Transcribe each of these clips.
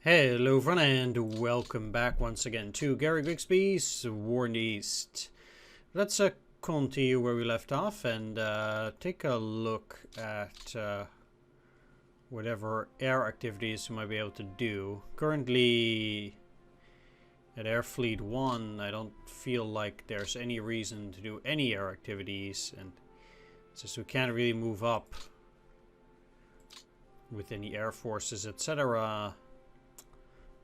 Hello everyone and welcome back once again to Gary Grigsby's War in the East. Let's continue where we left off and take a look at whatever air activities we might be able to do. Currently at Air Fleet 1 I don't feel like there's any reason to do any air activities, and since we can't really move up with any air forces etc.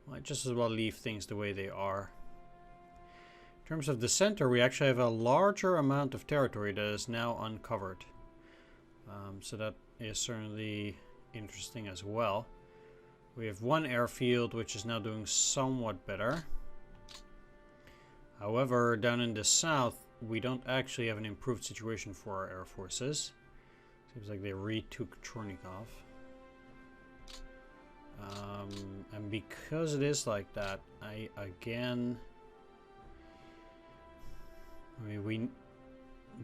Might just as well leave things the way they are. In terms of the center, we actually have a larger amount of territory that is now uncovered. So that is certainly interesting as well. We have one airfield which is now doing somewhat better. However, down in the south, we don't actually have an improved situation for our air forces. Seems like they retook Chornikov. And because it is like that,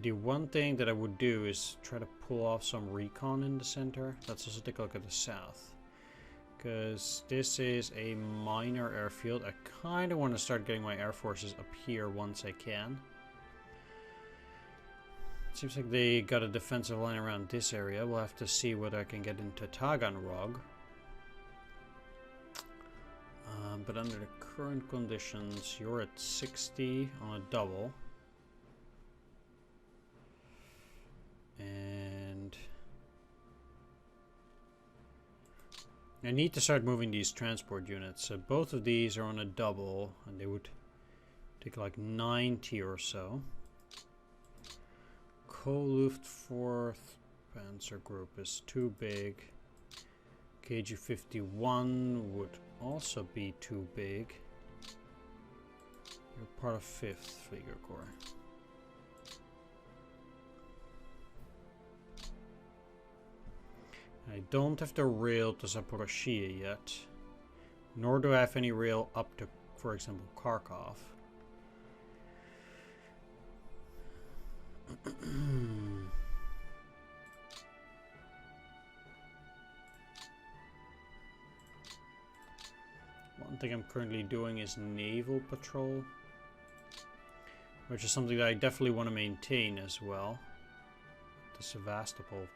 the one thing that I would do is try to pull off some recon in the center. Let's also take a look at the south, because this is a minor airfield. I kind of want to start getting my air forces up here once I can. Seems like they got a defensive line around this area. We'll have to see whether I can get into Taganrog. But under the current conditions, you're at 60 on a double. And I need to start moving these transport units. So both of these are on a double, and they would take like 90 or so. Luft 4th Panzer Group is too big. KG-51 would also be too big. You're part of 5th Flieger Corps. I don't have the rail to Zaporozhye yet, nor do I have any rail up to, for example, Kharkov. One thing I'm currently doing is naval patrol, which is something that I definitely want to maintain as well. The Sevastopol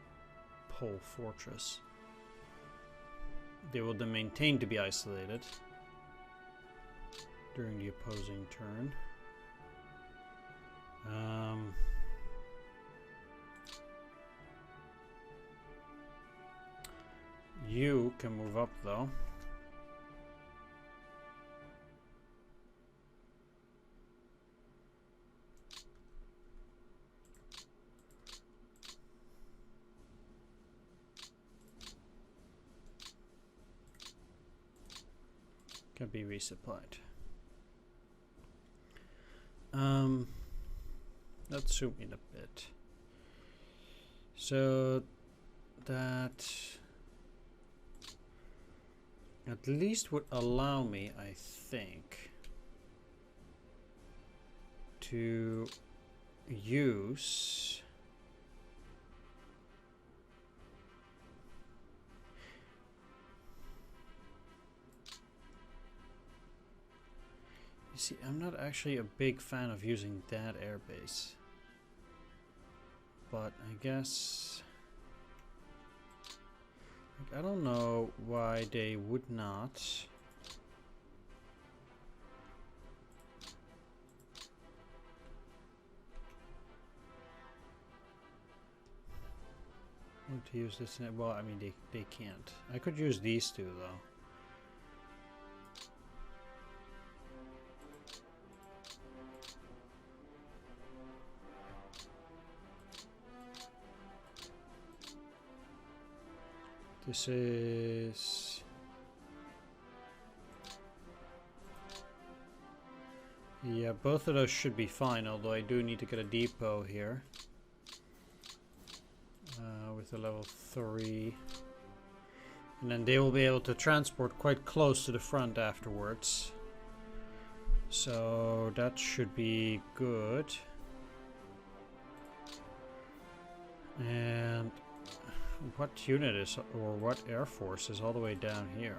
fortress. They will then maintain to be isolated during the opposing turn. You can move up though. Can be resupplied. Let's zoom in a bit. So that at least would allow me, I think, to use you see, I'm not actually a big fan of using that airbase, but I guess I don't know why they would not. Want to use this? Well, I mean, they can't. I could use these two though. This is yeah, both of those should be fine, although I do need to get a depot here with a level 3, and then they will be able to transport quite close to the front afterwards, so that should be good. And what unit is, or what air force is all the way down here?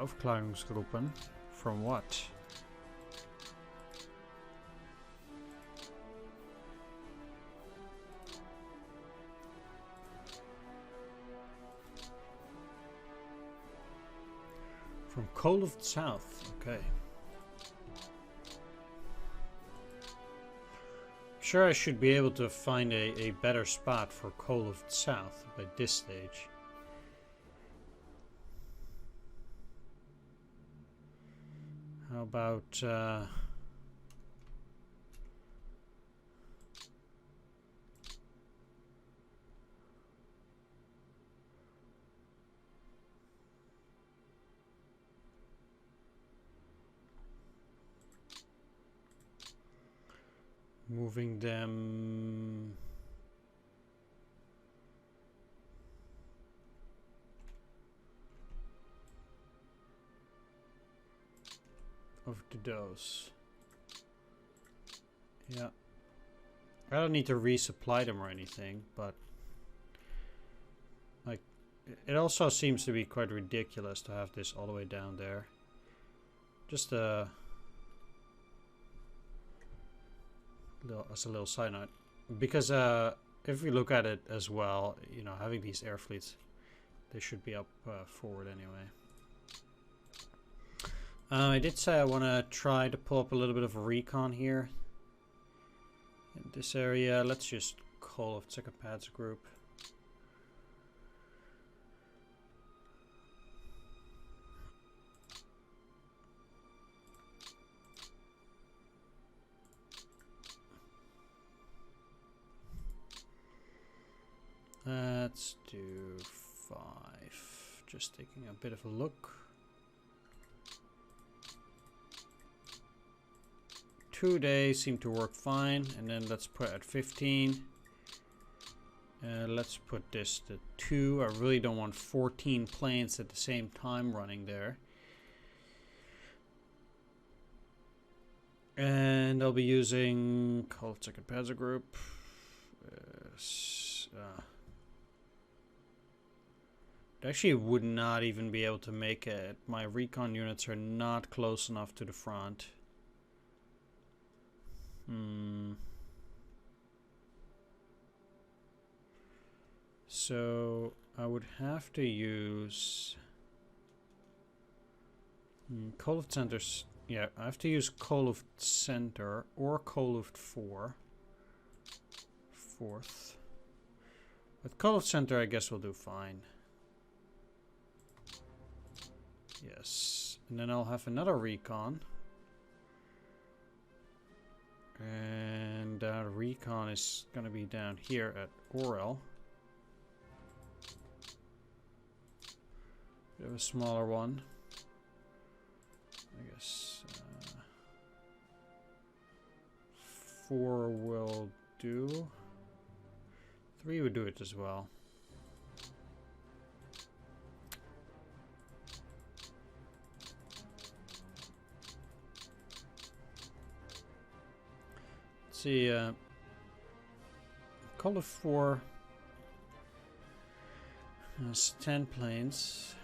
Aufklärungsgruppen. From what? From Coal of the South. Okay. Sure, I should be able to find a better spot for Coal of the South by this stage. How about moving them over to those? Yeah. I don't need to resupply them or anything, but like it also seems to be quite ridiculous to have this all the way down there. Just as a little side note, because if we look at it as well, you know, having these air fleets, they should be up forward anyway. I did say I want to try to pull up a little bit of a recon here in this area. Let's just call off second pads group. Let's do 5. Just taking a bit of a look. 2 days seem to work fine, and then let's put at 15. Let's put this to 2. I really don't want 14 planes at the same time running there. And I'll be using Call Second Panzer Group. Actually would not even be able to make it. My recon units are not close enough to the front. So I would have to use Coal of Centers. Yeah, I have to use Coal of Center or Coal of 4. 4th. With Coal of Center, I guess we'll do fine. Yes, and then I'll have another recon. And that recon is going to be down here at Orel. Bit of a smaller one. I guess 4 will do. 3 would do it as well. See, Call of 4 has 10 planes.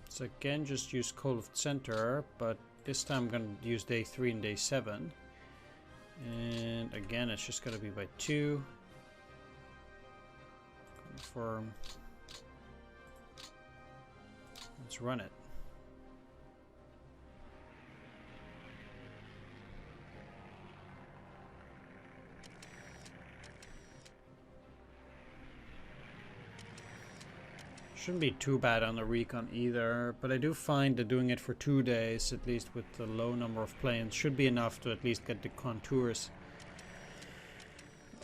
So again, just use Call of Center, but this time I'm going to use day 3 and day 7. And again, it's just going to be by 2. Confirm. Let's run it. Shouldn't be too bad on the recon either, but I do find that doing it for 2 days, at least with the low number of planes, should be enough to at least get the contours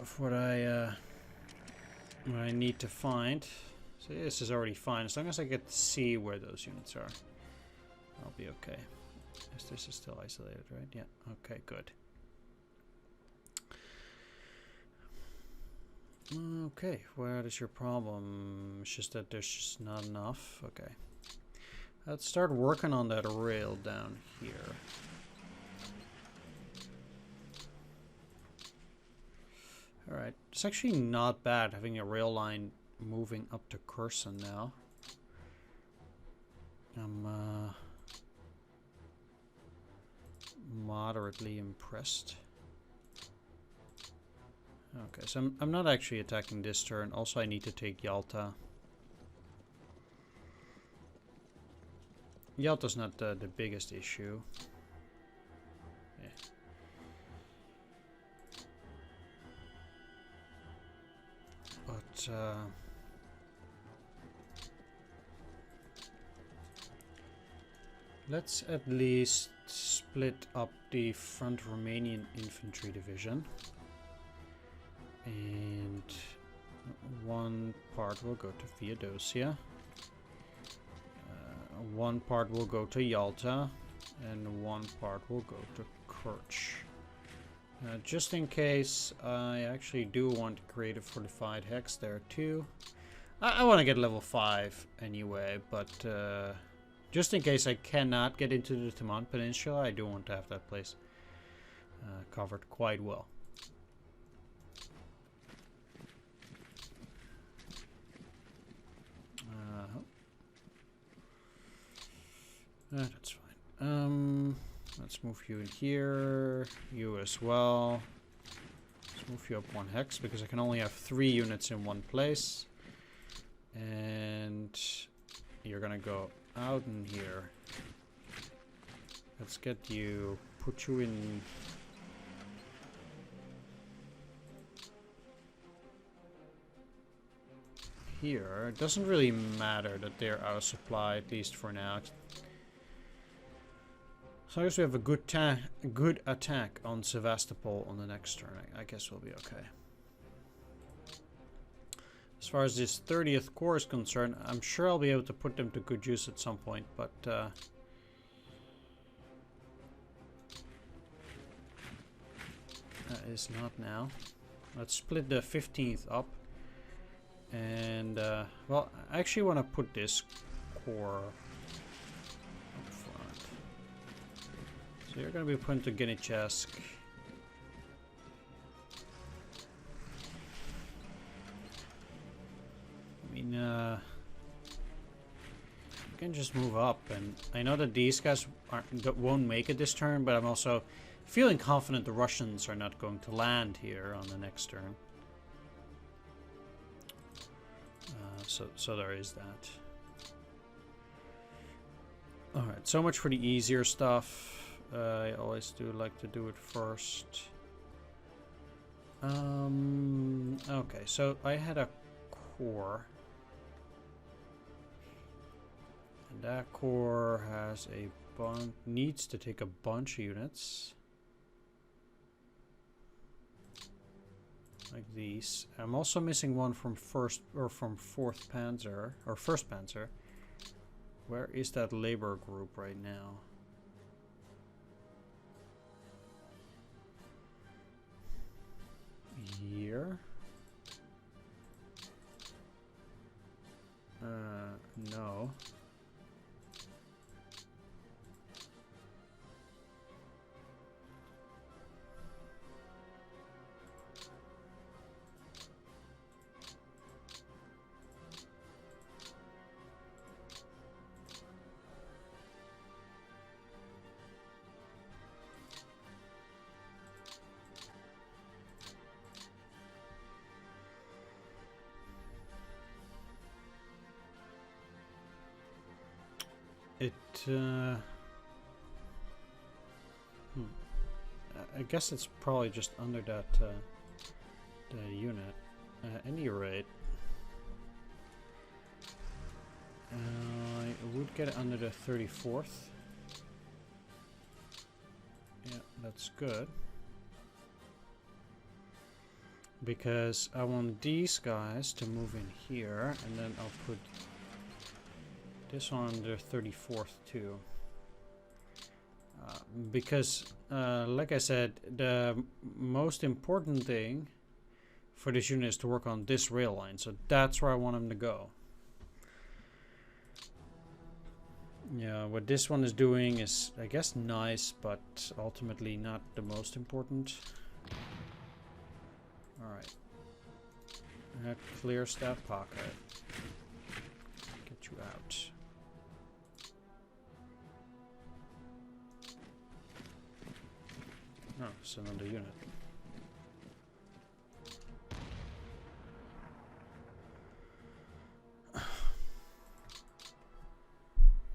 of what I need to find. So this is already fine, as long as I get to see where those units are, I'll be okay. Yes, this is still isolated, right? Yeah, okay, good. Okay, what is your problem? It's just that there's just not enough. Okay. Let's start working on that rail down here. Alright, it's actually not bad having a rail line moving up to Kursk now. I'm moderately impressed. Okay, so I'm not actually attacking this turn. Also, I need to take Yalta. Yalta's not the biggest issue. Yeah. But let's at least split up the front Romanian infantry division. And one part will go to Theodosia. One part will go to Yalta. And one part will go to Kursk. Just in case, I actually do want to create a fortified hex there too. I want to get level 5 anyway, but just in case I cannot get into the Taman Peninsula, I do want to have that place covered quite well. That's fine. Let's move you in here. You as well. Let's move you up 1 hex because I can only have 3 units in one place. And you're gonna go out in here. Let's get you, put you in here. It doesn't really matter that they're out of supply, at least for now. As long as we have a good attack on Sevastopol on the next turn, I guess we'll be okay. As far as this 30th Corps is concerned, I'm sure I'll be able to put them to good use at some point, but that is not now. Let's split the 15th up. And, well, I actually want to put this Corps up front. So you're going to be put into Genichesk. I mean, you can just move up, and I know that these guys won't make it this turn, but I'm also feeling confident the Russians are not going to land here on the next turn. So there is that. Alright, so much for the easier stuff. I always do like to do it first. Okay, so I had a Corps. And that Corps has a needs to take a bunch of units. Like these. I'm also missing one from 4th Panzer, or 1st Panzer. Where is that labor group right now? Here? No. I guess it's probably just under that the unit. At any rate, I would get it under the 34th. Yeah, that's good. Because I want these guys to move in here, and then I'll put this one under 34th too. Because, like I said, the most important thing for this unit is to work on this rail line. So that's where I want them to go. Yeah, what this one is doing is, I guess, nice, but ultimately not the most important. Alright. That clears that pocket. Get you out. Oh, it's another unit.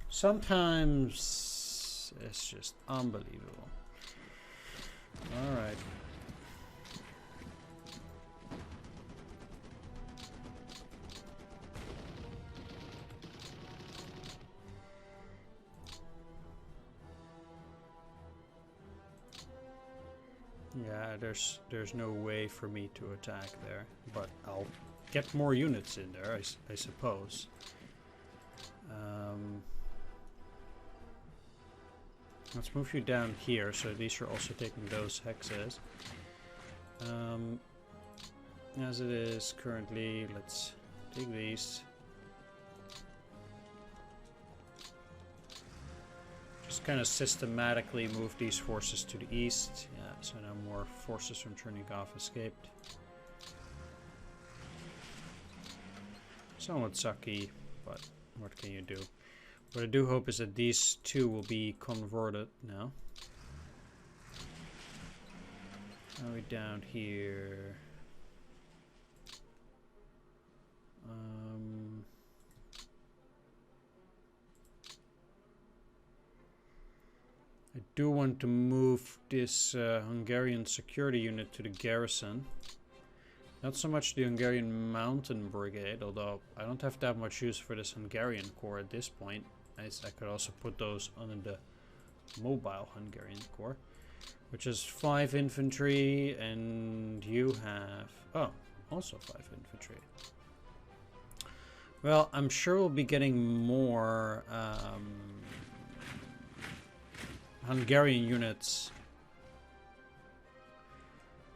Sometimes it's just unbelievable. Alright. Yeah, there's no way for me to attack there, but I'll get more units in there, I suppose. Let's move you down here, so at least you're also taking those hexes. As it is currently, let's take these. Just kind of systematically move these forces to the east. Yeah, so now more forces from Chernikov escaped. Somewhat sucky, but what can you do? What I do hope is that these two will be converted now. Are we down here? I do want to move this Hungarian security unit to the garrison. Not so much the Hungarian Mountain Brigade, although I don't have that much use for this Hungarian Corps at this point. I could also put those under the Mobile Hungarian Corps, which is 5 infantry, and you have... oh, also 5 infantry. Well, I'm sure we'll be getting more Hungarian units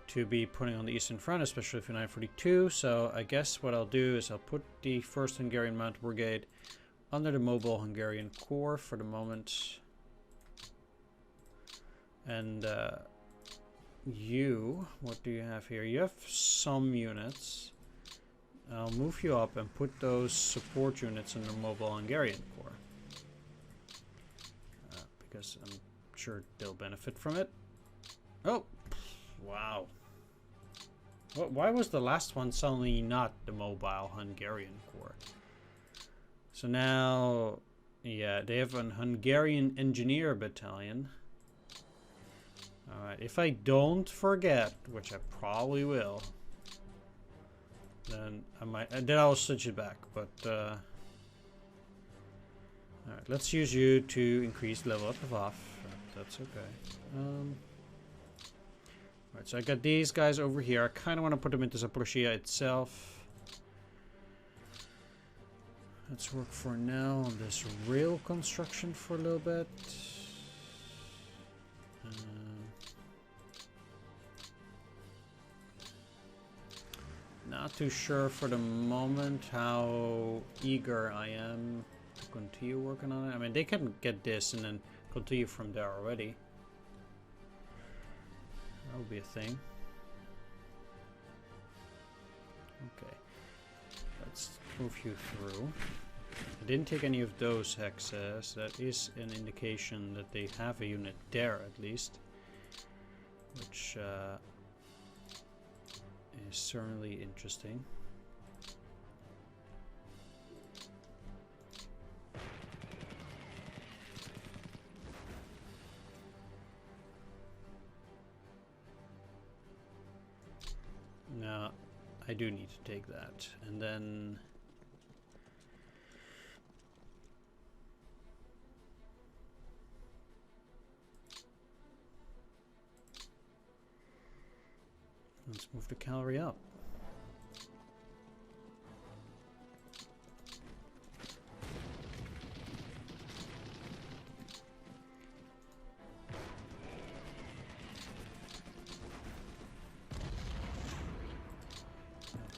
to be putting on the Eastern Front, especially for 942. So I guess what I'll do is I'll put the 1st Hungarian Mounted Brigade under the Mobile Hungarian Corps for the moment. And you, what do you have here? You have some units. I'll move you up and put those support units in the Mobile Hungarian Corps. Because I'm sure they'll benefit from it. Oh, wow. Why was the last one suddenly not the Mobile Hungarian Corps? So now, yeah, they have an Hungarian Engineer Battalion. Alright, if I don't forget, which I probably will, then I might, then I'll switch it back, but alright, let's use you to increase level up of off. That's okay. Alright, so I got these guys over here. I kind of want to put them into Zaporizhia itself. Let's work for now on this rail construction for a little bit. Not too sure for the moment how eager I am to continue working on it. I mean, they can get this and then continue from there already. That would be a thing. Okay. Let's move you through. I didn't take any of those hexes. That is an indication that they have a unit there at least. Which is certainly interesting. Now, I do need to take that. And then... let's move the cavalry up.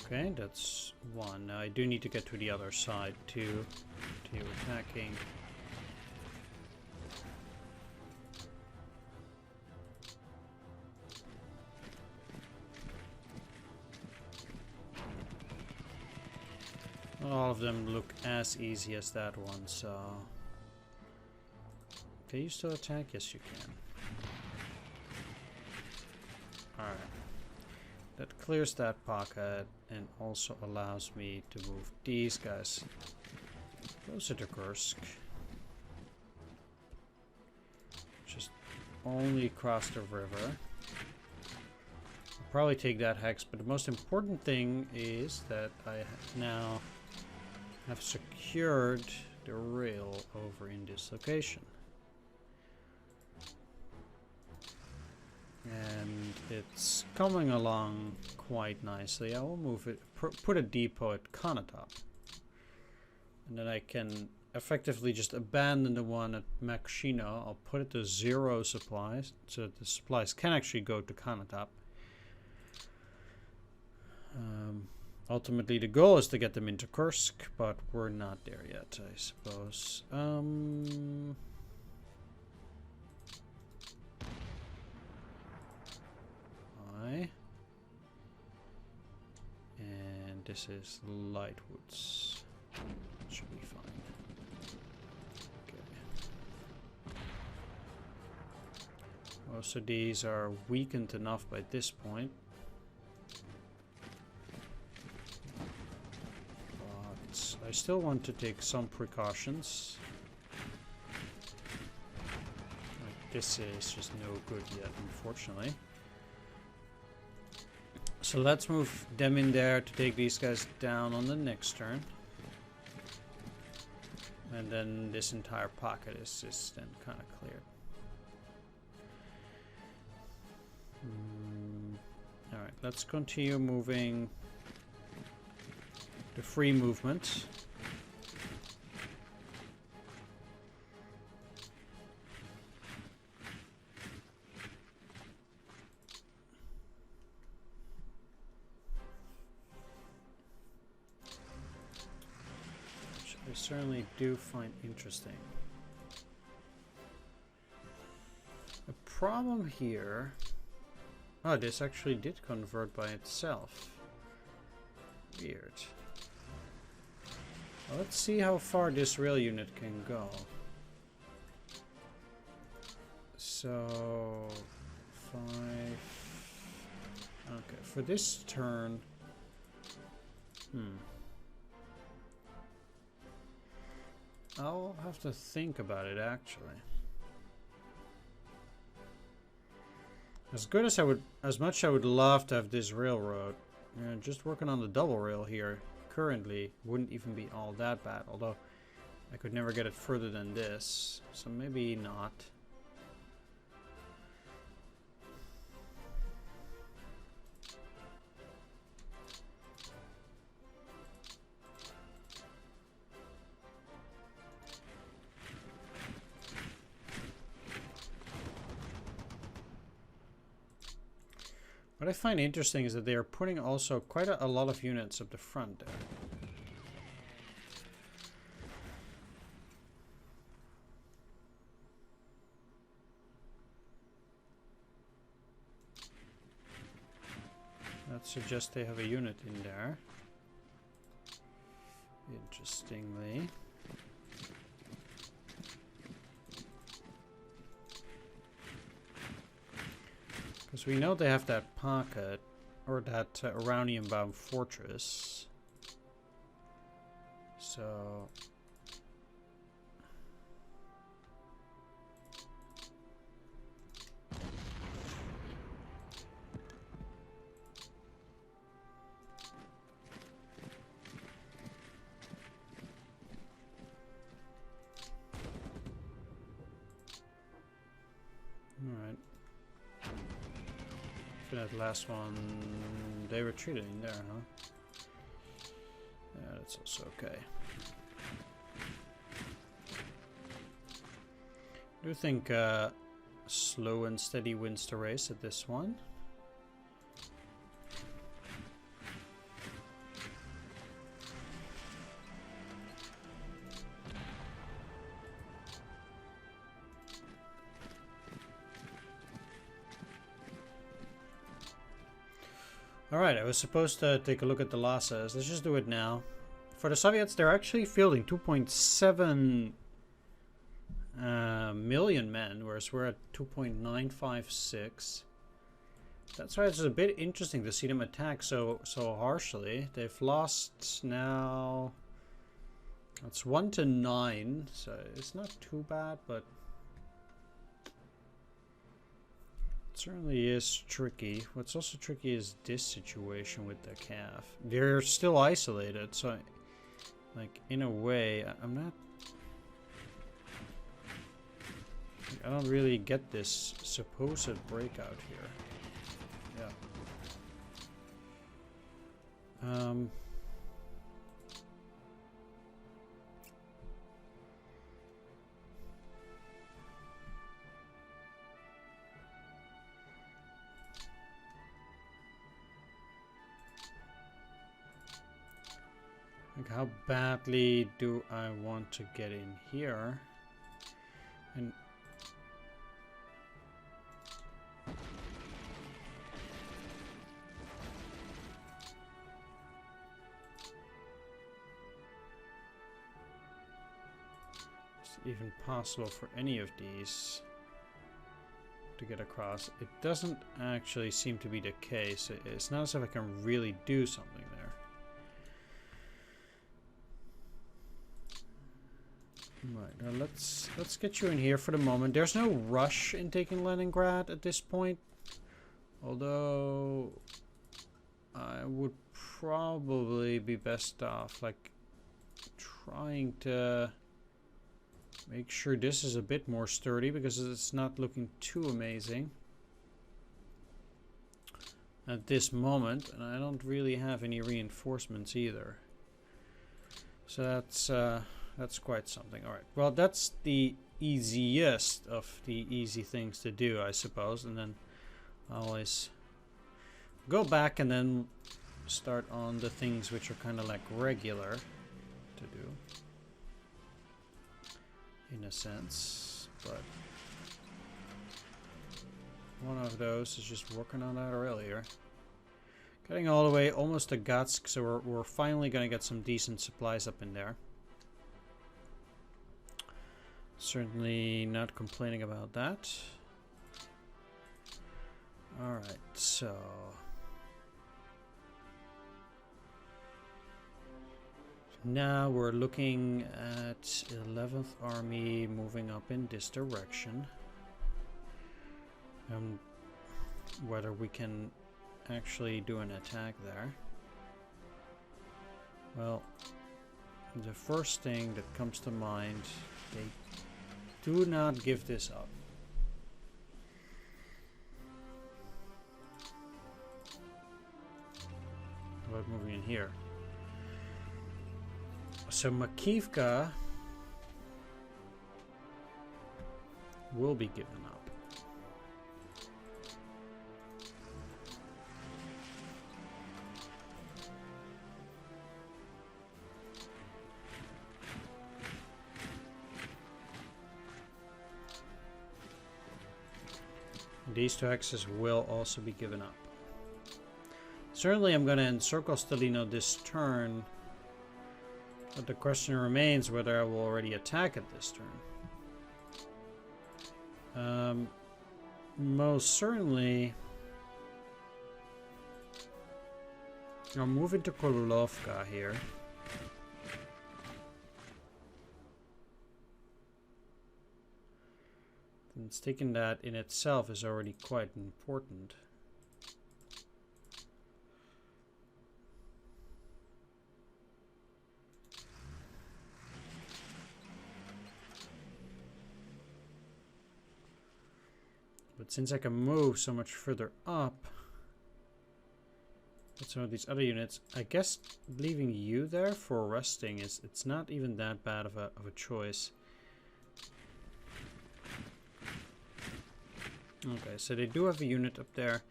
Okay, that's one. Now I do need to get to the other side too. Continue attacking. All of them look as easy as that one, so... Can you still attack? Yes, you can. that clears that pocket and also allows me to move these guys closer to Kursk. Just only across the river. I'll probably take that hex, but the most important thing is that I now have secured the rail over in this location. And it's coming along quite nicely. I will move it, put a depot at Konotop. And then I can effectively just abandon the one at Makushino. I'll put it to 0 supplies, so that the supplies can actually go to Konotop. Ultimately, the goal is to get them into Kursk, but we're not there yet, I suppose. And this is Lightwoods. Should be fine. Okay. Also, these are weakened enough by this point. But I still want to take some precautions. Like, this is just no good yet, unfortunately. So let's move them in there to take these guys down on the next turn. And then this entire pocket is then kind of cleared. Alright, let's continue moving the free movement. I certainly do find interesting. The problem here... Oh, this actually did convert by itself. Weird. Well, let's see how far this rail unit can go. So... 5... Okay, for this turn... I'll have to think about it, actually. As much I would love to have this railroad, just working on the double rail here currently wouldn't even be all that bad. Although I could never get it further than this, so maybe not. What I find interesting is that they are putting also quite a lot of units up the front there. That suggests they have a unit in there. Interestingly. Because we know they have that pocket, or that Iranian-bound fortress. So... Alright. For that last one, they retreated in there, huh? Yeah, that's also okay. I do think slow and steady wins the race at this one. Alright, I was supposed to take a look at the losses. Let's just do it now. For the Soviets, they're actually fielding 2.7 million men, whereas we're at 2.956. That's why it's a bit interesting to see them attack so harshly. They've lost now. It's 1-9, so it's not too bad, but it certainly is tricky. What's also tricky is this situation with the calf. They're still isolated, so like in a way, I'm not. I don't really get this supposed breakout here. Yeah. Like, how badly do I want to get in here? And even possible for any of these to get across. It doesn't actually seem to be the case. It's not as if I can really do something there. Right, now let's get you in here for the moment. There's no rush in taking Leningrad at this point, although I would probably be best off like trying to make sure this is a bit more sturdy, because it's not looking too amazing at this moment, and I don't really have any reinforcements either. So that's quite something. All right. Well, that's the easiest of the easy things to do, I suppose, and then I always go back and then start on the things which are kind of like regular to do. In a sense, but one of those is just working on that earlier. Getting all the way almost to Gatsk, so we're finally going to get some decent supplies up in there. Certainly not complaining about that. Alright, so now we're looking at 11th Army moving up in this direction. Whether we can actually do an attack there. Well, the first thing that comes to mind, they do not give this up. How about moving in here? So Makivka will be given up. These two axes will also be given up. Certainly I'm going to encircle Stalino this turn. But the question remains whether I will already attack at this turn. Most certainly, I'll move into Kolulovka here. And taking that in itself is already quite important. But since I can move so much further up with some of these other units, I guess leaving you there for resting it's not even that bad of a choice. Okay, so they do have a unit up there.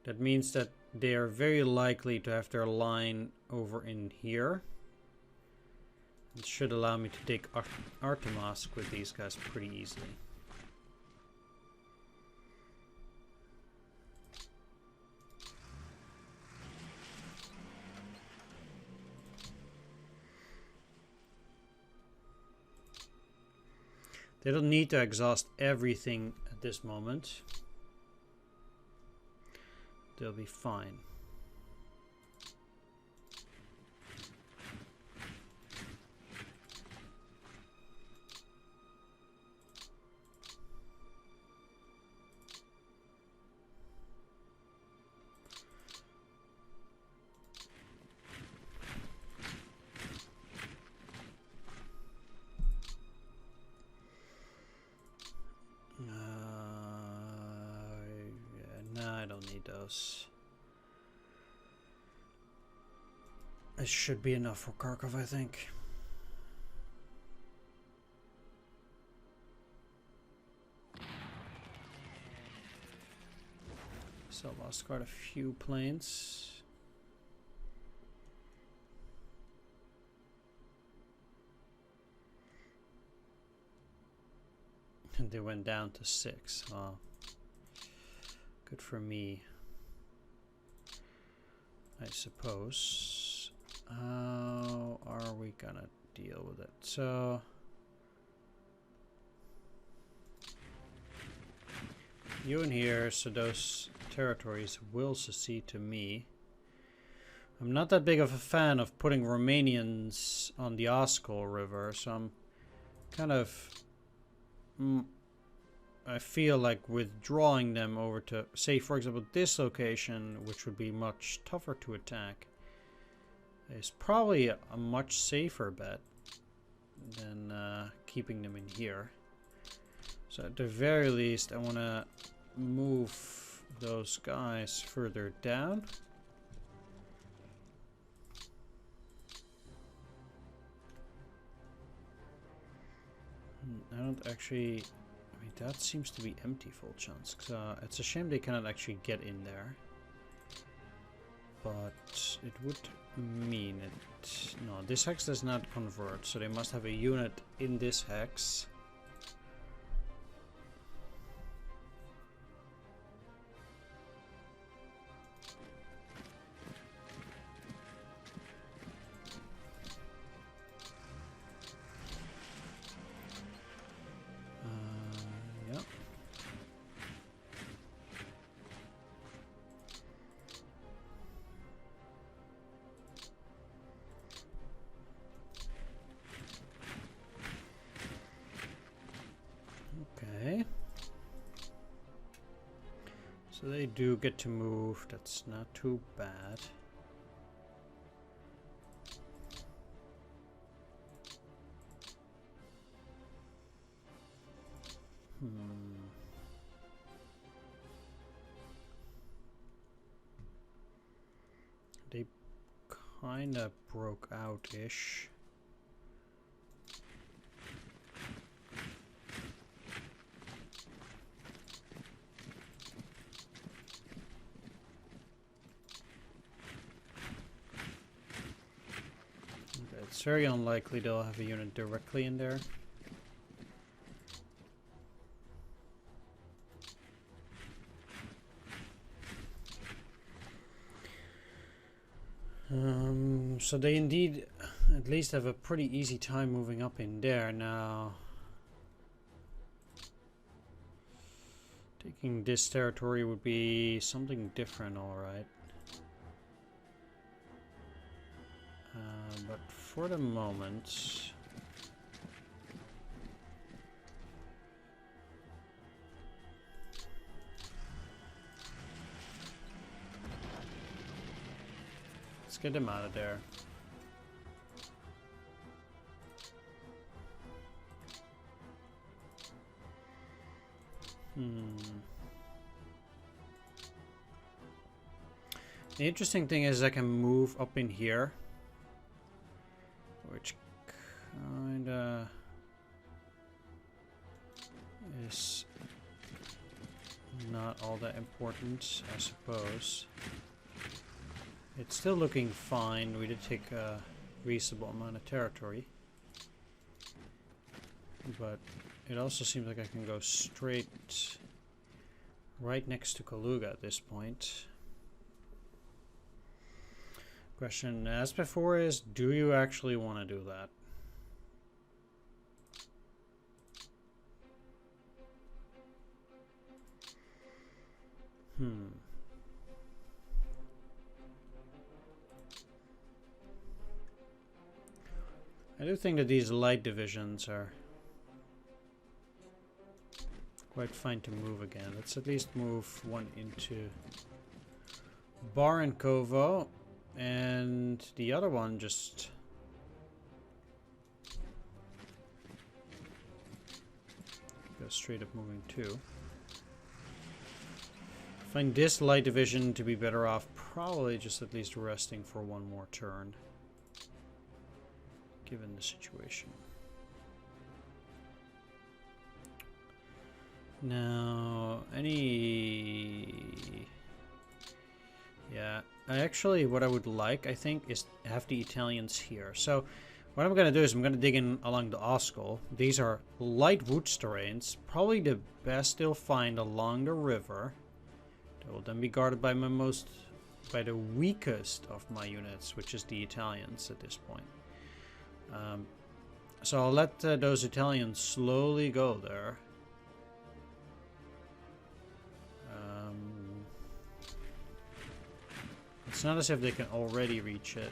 That means that they are very likely to have their line over in here. It should allow me to take Artemovsk with these guys pretty easily. They don't need to exhaust everything at this moment. they'll be fine. I don't need those. It should be enough for Kharkov, I think. So I lost quite a few planes. And they went down to 6. Wow. Good for me, I suppose. How are we gonna deal with it? So you in here, so those territories will secede to me. I'm not that big of a fan of putting Romanians on the Oskol River, so I'm kind of I feel like withdrawing them over to, say, for example, this location, which would be much tougher to attack, is probably a much safer bet than keeping them in here. So at the very least, I want to move those guys further down. I don't actually... I mean, that seems to be empty full chunks. It's a shame they cannot actually get in there. But it would mean it... No, this hex does not convert, so they must have a unit in this hex. So they do get to move, that's not too bad. They kinda broke out-ish. It's very unlikely they'll have a unit directly in there. So they indeed at least have a pretty easy time moving up in there now. Taking this territory would be something different, alright. But for the moment... let's get them out of there. The interesting thing is I can move up in here, which kinda is not all that important, I suppose. It's still looking fine. We did take a reasonable amount of territory, but it also seems like I can go straight right next to Kaluga at this point. Question asked before is, do you actually want to do that? I do think that these light divisions are quite fine to move again. Let's at least move one into Barenkovo, and the other one just go straight up moving too. Find this light division to be better off probably just at least resting for one more turn, given the situation. Now, yeah, what I would like, I think, is have the Italians here. So, what I'm going to do is I'm going to dig in along the Oskol. These are light woods terrains, probably the best they'll find along the river. They will then be guarded by by the weakest of my units, which is the Italians at this point. So I'll let those Italians slowly go there. It's not as if they can already reach it.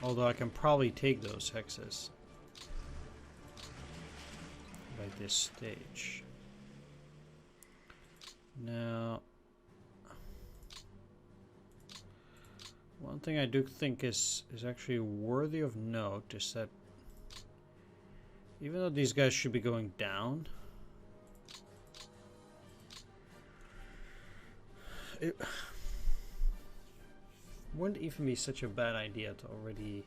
Although I can probably take those hexes by this stage. Now, one thing I do think is actually worthy of note is that even though these guys should be going down, it wouldn't even be such a bad idea to already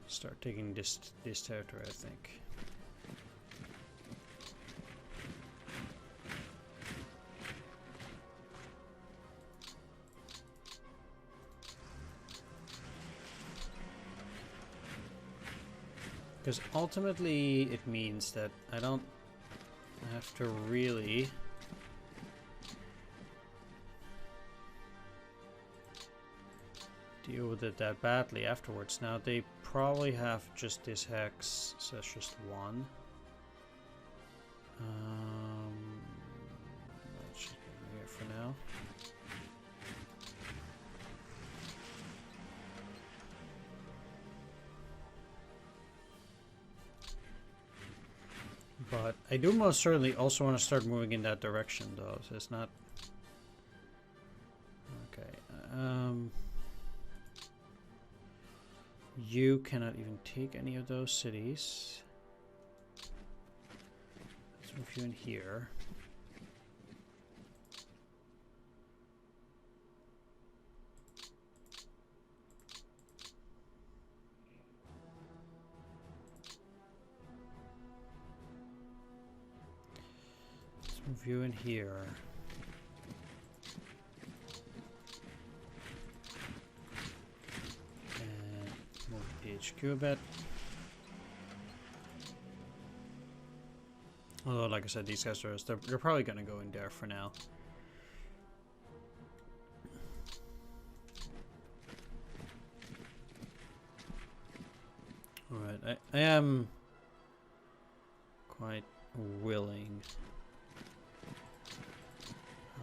start taking this territory, I think. Because ultimately it means that I don't have to really deal with it that badly afterwards. Now they probably have just this hex, so that's just one. Let's just go here for now. But I do most certainly also want to start moving in that direction, though, so it's not... Okay, you cannot even take any of those cities. Let's move you in here. Move you in here. And move the HQ a bit. Although, like I said, these guys are they're probably going to go in there for now. Alright, I am quite willing,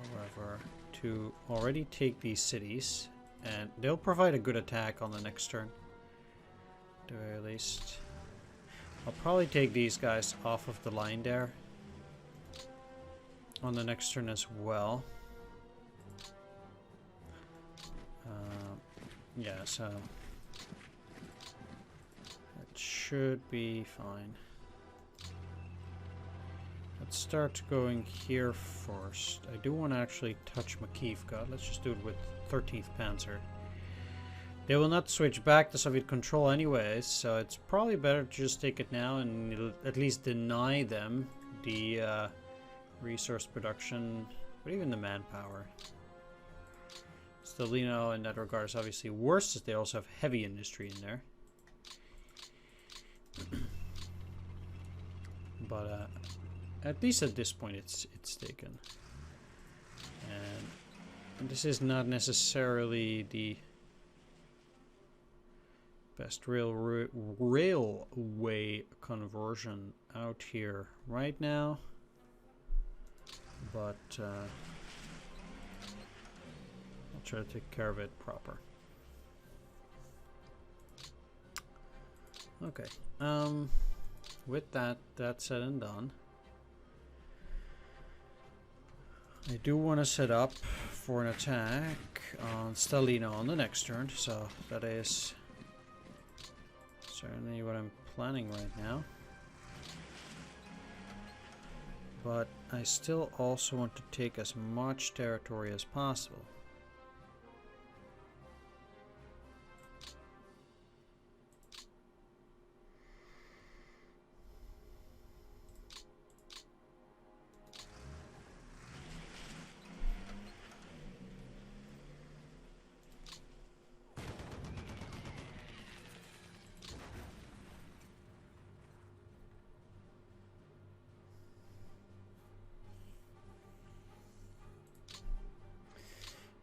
however, to already take these cities, and they'll provide a good attack on the next turn, at the very least. I'll probably take these guys off of the line there on the next turn as well. Yeah, so that should be fine. Let's start going here first. I do want to actually touch Makivka. Let's just do it with 13th Panzer. They will not switch back to Soviet control anyways, so it's probably better to just take it now and it'll at least deny them the resource production, but even the manpower. Stalino in that regard is obviously worse, as they also have heavy industry in there. But at least at this point it's taken. And this is not necessarily the best railway conversion out here right now, but I'll try to take care of it proper. Okay. With that said and done, I do want to set up for an attack on Stalino on the next turn, so that is certainly what I'm planning right now. But I still also want to take as much territory as possible.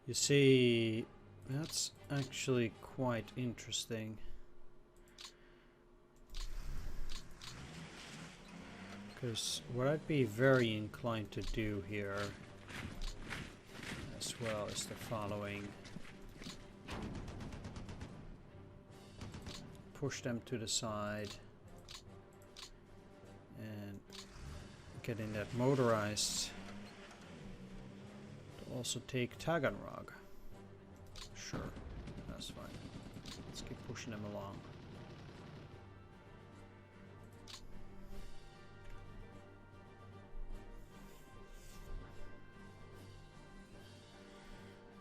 You see, that's actually quite interesting. Because what I'd be very inclined to do here as well is the following. Push them to the side and getting that motorized. Also take Taganrog. Sure, that's fine. Let's keep pushing them along.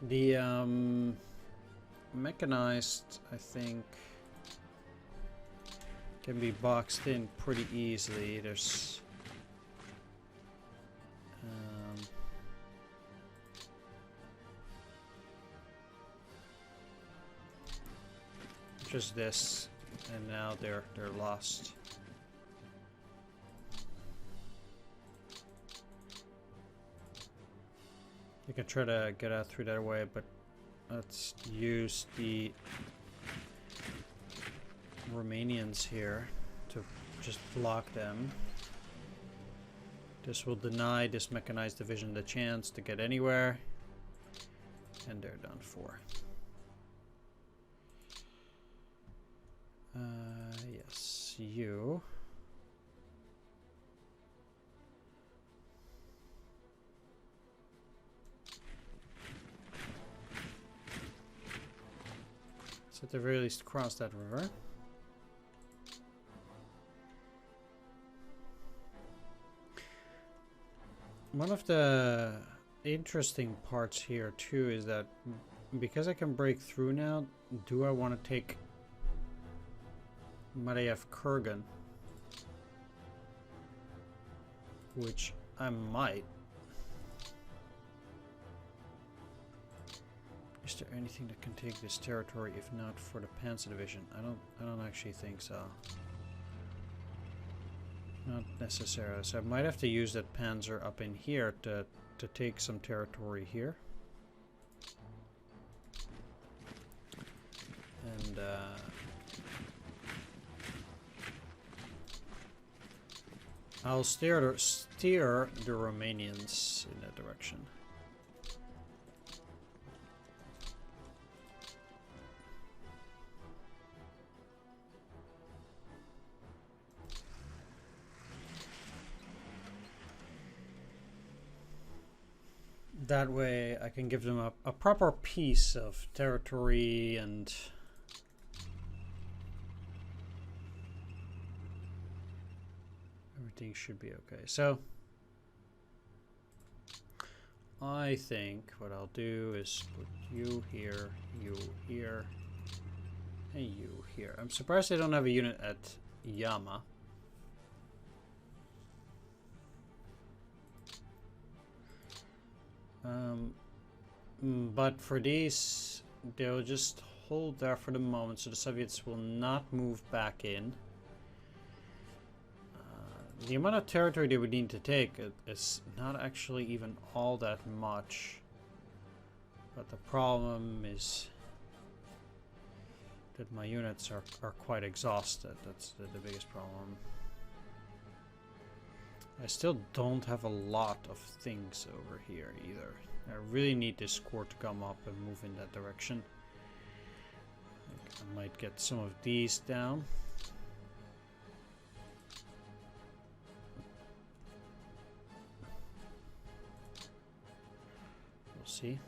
The mechanized, I think, can be boxed in pretty easily. There's just this, and now they're lost. You can try to get out through that way, but let's use the Romanians here to just block them. This will deny this mechanized division the chance to get anywhere, and they're done for. Yes, you. So at the very least cross that river. One of the interesting parts here too is that because I can break through now, do I want to take Mariav Kurgan, which I might. Is there anything that can take this territory if not for the Panzer Division? I don't actually think so. Not necessarily. So I might have to use that Panzer up in here to take some territory here. And I'll steer the Romanians in that direction. That way I can give them a proper piece of territory and everything should be okay. So I think what I'll do is put you here, and you here. I'm surprised they don't have a unit at Yama. But for these, they'll just hold there for the moment, so the Soviets will not move back in. The amount of territory they would need to take is not actually even all that much. But the problem is that my units are quite exhausted. That's the biggest problem. I still don't have a lot of things over here either. I really need this score to come up and move in that direction. I might get some of these down. We'll see.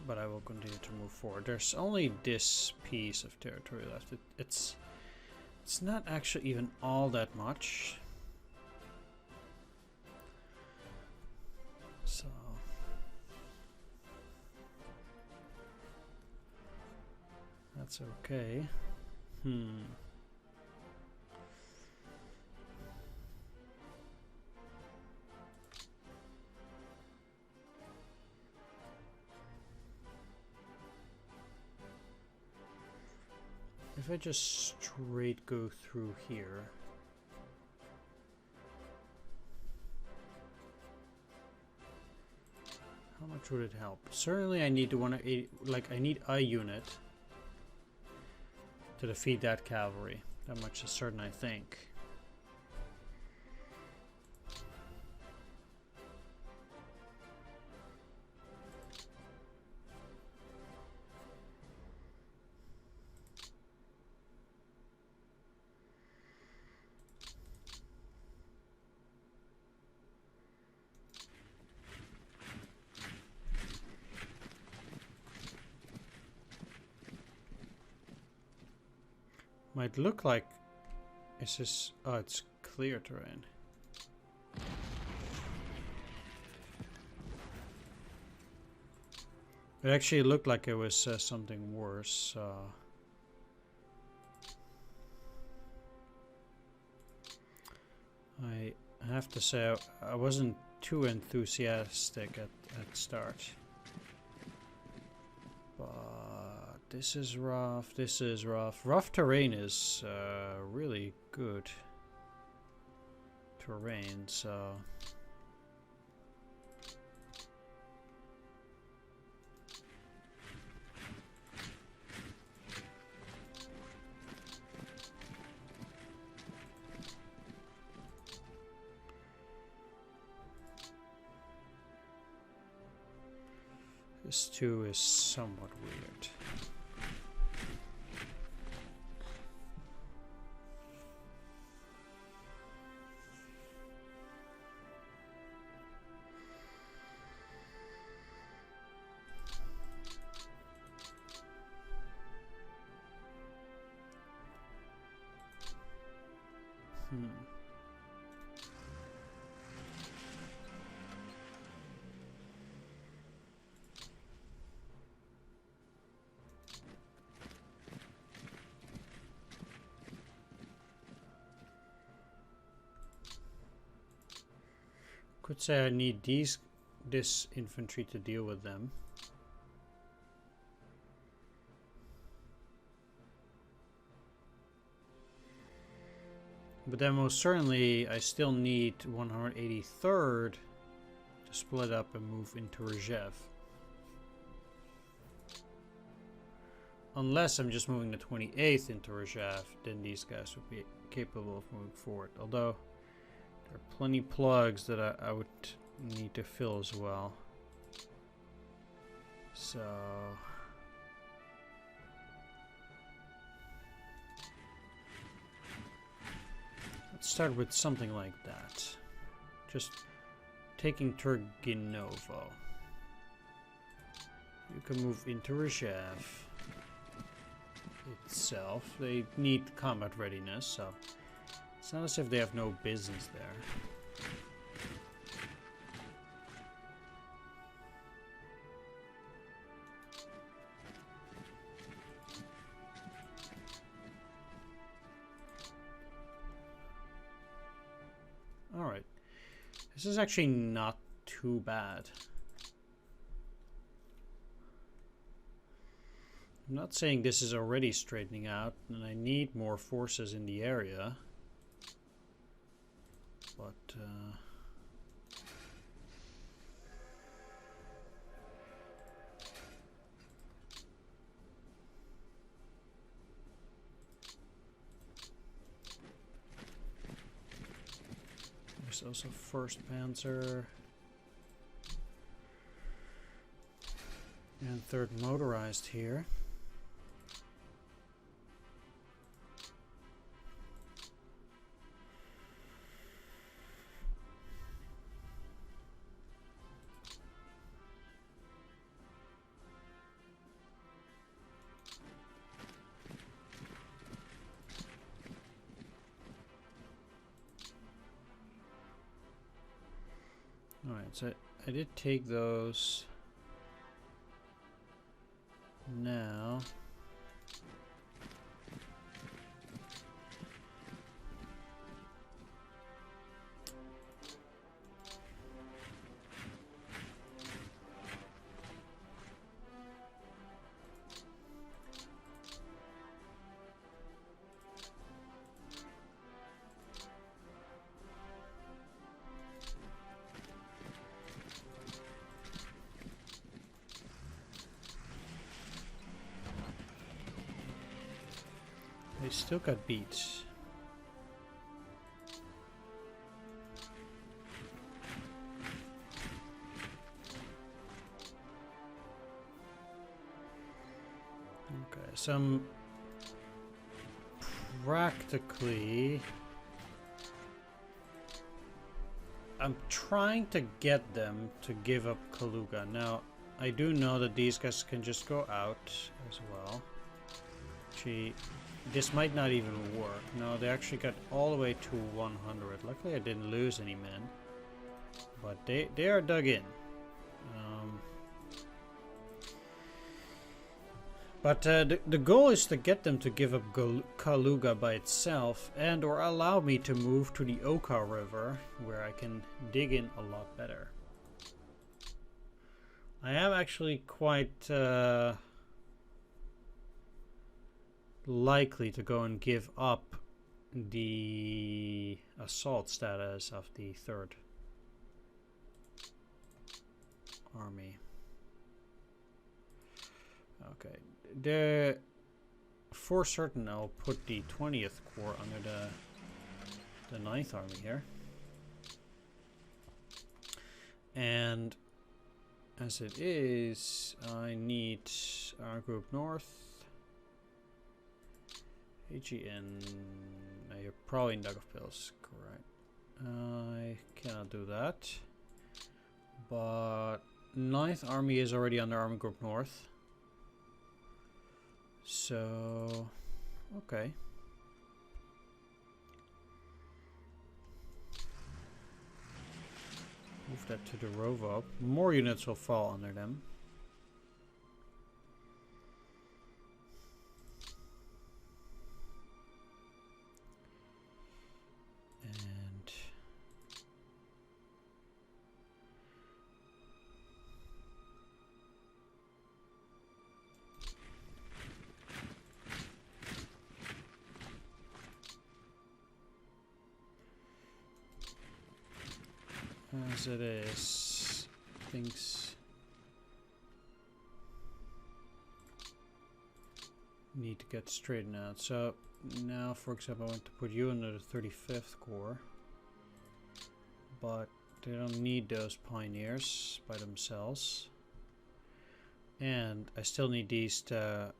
But I will continue to move forward. There's only this piece of territory left. It's not actually even all that much. So that's okay. If I just straight go through here, how much would it help? Certainly I need to I need a unit to defeat that cavalry. That much is certain, I think. Might look like it's just it's clear terrain. It actually looked like it was something worse. I have to say I wasn't too enthusiastic at start. But this is rough. This is rough. Rough terrain is really good terrain, so this too is somewhat weird. Could say I need this infantry to deal with them. But then most certainly I still need 183rd to split up and move into Rzhev. Unless I'm just moving the 28th into Rzhev, then these guys would be capable of moving forward. Although there are plenty plugs that I would need to fill as well. So let's start with something like that. Just taking Turginovo. You can move into Rzhev itself. They need combat readiness, so it's not as if they have no business there. Alright. This is actually not too bad. I'm not saying this is already straightening out, and I need more forces in the area. But there's also 1st Panzer and 3rd Motorized here. Alright, so I did take those. Now they still got beat. Okay, so practically I'm trying to get them to give up Kaluga. Now, I do know that these guys can just go out as well. Gee, this might not even work. No, they actually got all the way to 100. Luckily I didn't lose any men. But they are dug in. But the goal is to get them to give up Kaluga by itself, and or allow me to move to the Oka River, where I can dig in a lot better. I am actually quite likely to go and give up the assault status of the 3rd Army. Okay, for certain I'll put the 20th Corps under the 9th Army here. And as it is, I need our group north. AGN. No, you're probably in Daggerpils, correct. I cannot do that. But 9th Army is already under Army Group North. So, okay. Move that to the Rovo. More units will fall under them. As it is, things need to get straightened out. So now, for example, I want to put you under the 35th Corps, but they don't need those pioneers by themselves, and I still need these to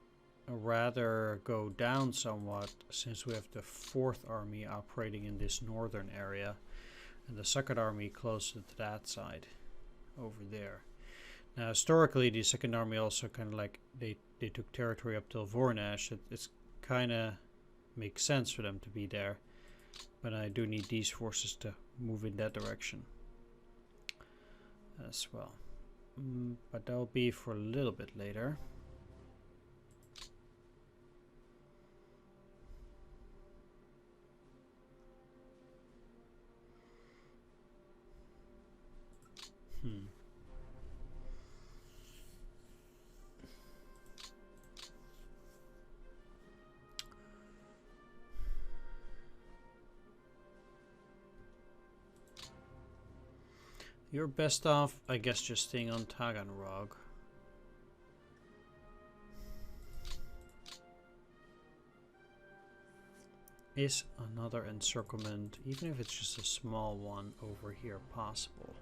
rather go down somewhat, since we have the 4th Army operating in this northern area. And the 2nd Army closer to that side, over there. Now, historically, the 2nd Army also kind of like, they took territory up till Vornash. It's kind of makes sense for them to be there. But I do need these forces to move in that direction as well. But that'll be for a little bit later. You're best off, I guess, just staying on Taganrog. Is another encirclement, even if it's just a small one, over here possible?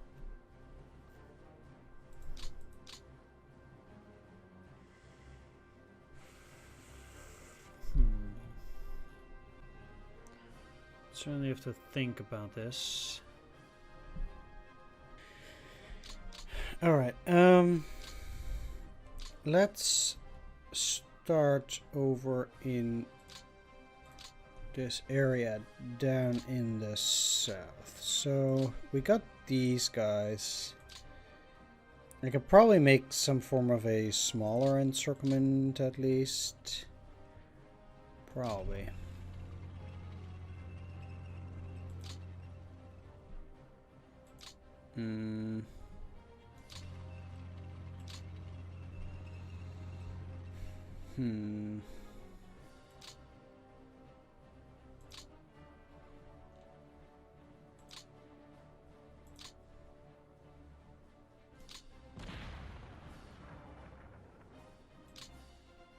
Certainly have to think about this. Alright, let's start over in this area down in the south. So we got these guys. I could probably make some form of a smaller encirclement at least. Probably.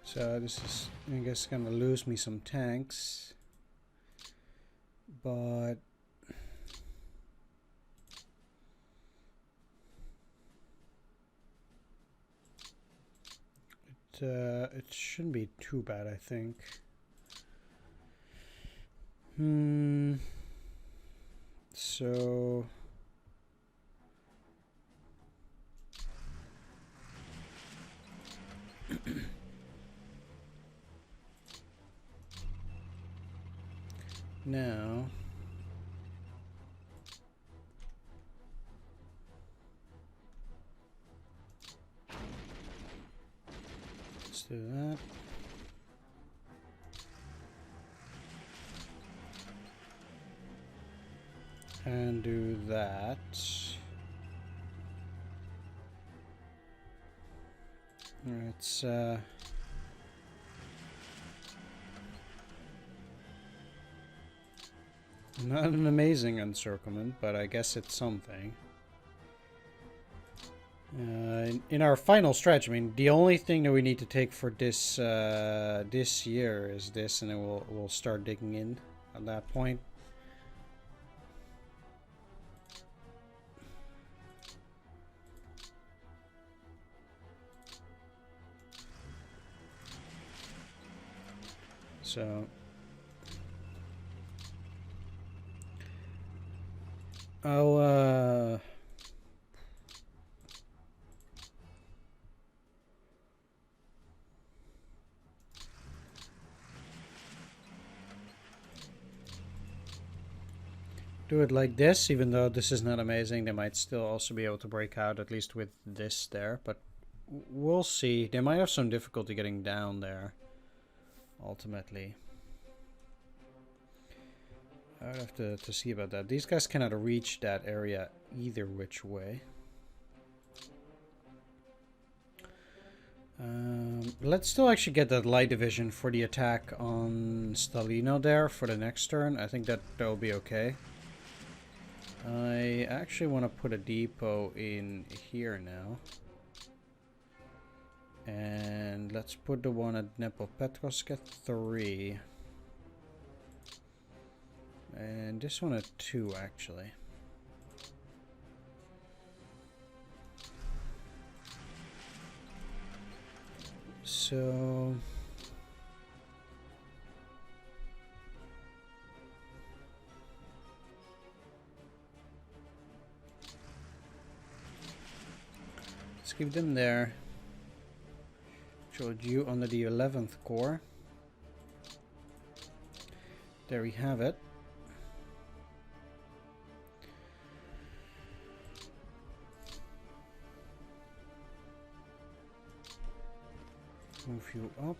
So this is, I guess, gonna lose me some tanks, but it shouldn't be too bad, I think. So now let's do that. And do that. It's not an amazing encirclement, but I guess it's something. In our final stretch, I mean, the only thing that we need to take for this this year is this, and then we'll start digging in at that point. So I'll do it like this. Even though this is not amazing, they might still also be able to break out, at least with this there, but we'll see. They might have some difficulty getting down there ultimately. I would have to see about that. These guys cannot reach that area either which way. Let's still actually get that light division for the attack on Stalino there for the next turn. I think that'll be okay. I actually want to put a depot in here now. And let's put the one at Dnepropetrovsk at 3. And this one at 2, actually. So let's keep them there. Showed you under the 11th Corps. There we have it. Move you up.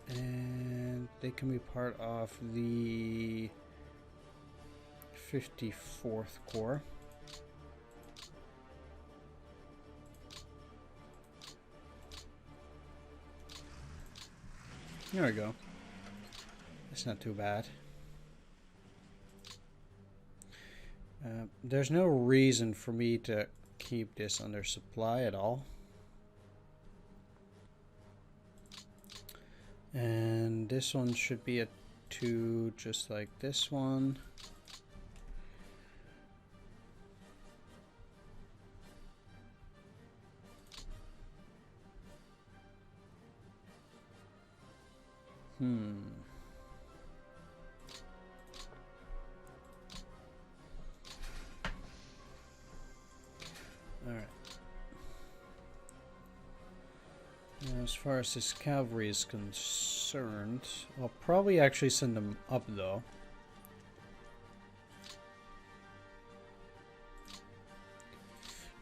And they can be part of the 54th Corps. There we go. That's not too bad. There's no reason for me to keep this under supply at all. And this one should be a 2, just like this one. Alright. As far as this cavalry is concerned, I'll probably actually send them up though.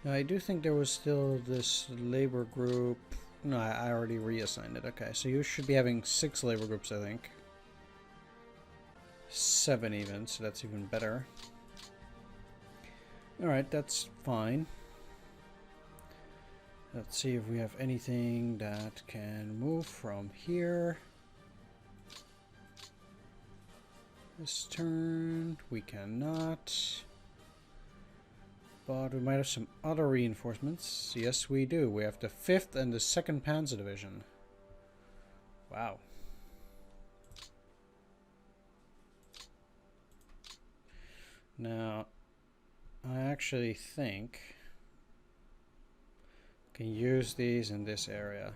Now, I do think there was still this labor group. No, I already reassigned it. Okay, so you should be having 6 labor groups, I think. 7 even, so that's even better. Alright, that's fine. Let's see if we have anything that can move from here. This turn, we cannot. But we might have some other reinforcements. Yes, we do. We have the 5th and the 2nd Panzer Division. Wow. Now, I actually think I can use these in this area.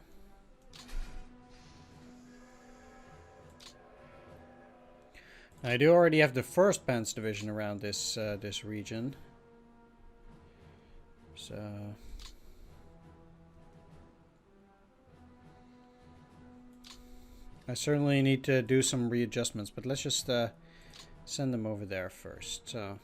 I do already have the 1st Panzer Division around this this region. So I certainly need to do some readjustments, but let's just send them over there first. So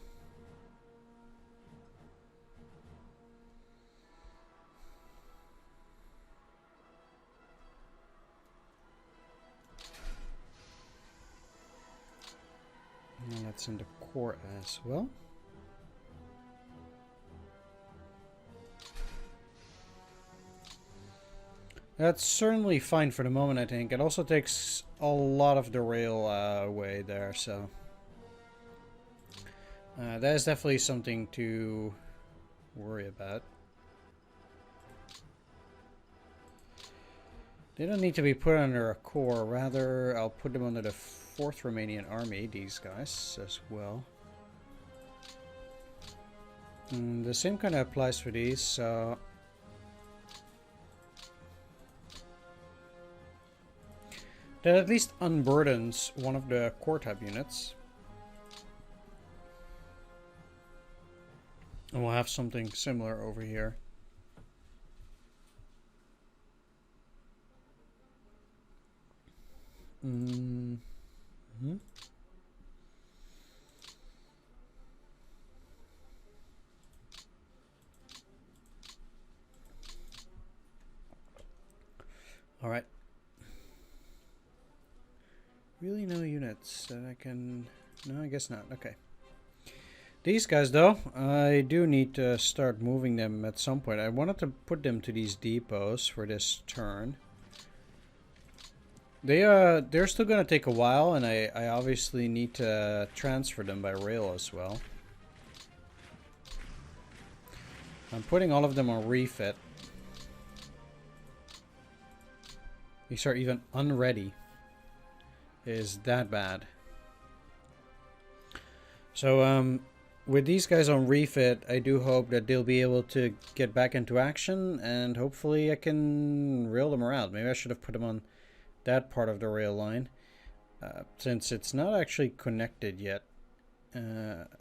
and that's in the core as well. That's certainly fine for the moment, I think. It also takes a lot of the rail away there, so that is definitely something to worry about. They don't need to be put under a corps. Rather, I'll put them under the 4th Romanian Army, these guys, as well. And the same kind of applies for these, so that at least unburdens one of the core type units. And we'll have something similar over here. All right. Really no units that I can... No, I guess not. Okay. These guys, though, I do need to start moving them at some point. I wanted to put them to these depots for this turn. They're still going to take a while, and I obviously need to transfer them by rail as well. I'm putting all of them on refit. These are even unready. Is that bad. So with these guys on refit, I do hope that they'll be able to get back into action, and hopefully I can rail them around. Maybe I should have put them on that part of the rail line, since it's not actually connected yet,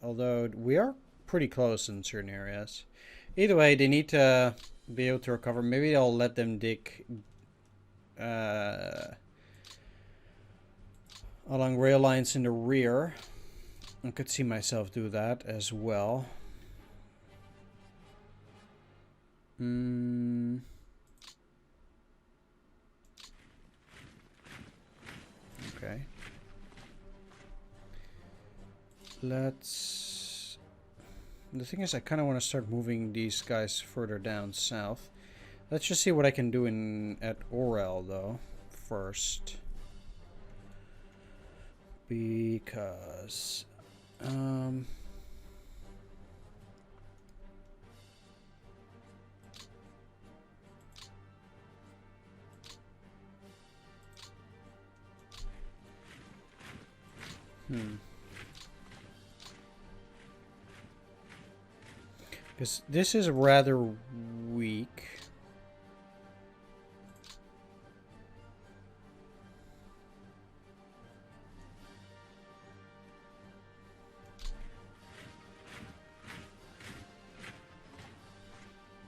although we are pretty close in certain areas. Either way, they need to be able to recover. Maybe I'll let them dig along rail lines in the rear. I could see myself do that as well. Okay. Let's... The thing is, I kind of want to start moving these guys further down south. Let's just see what I can do at Orel, though, first. Because... Because this is rather weak.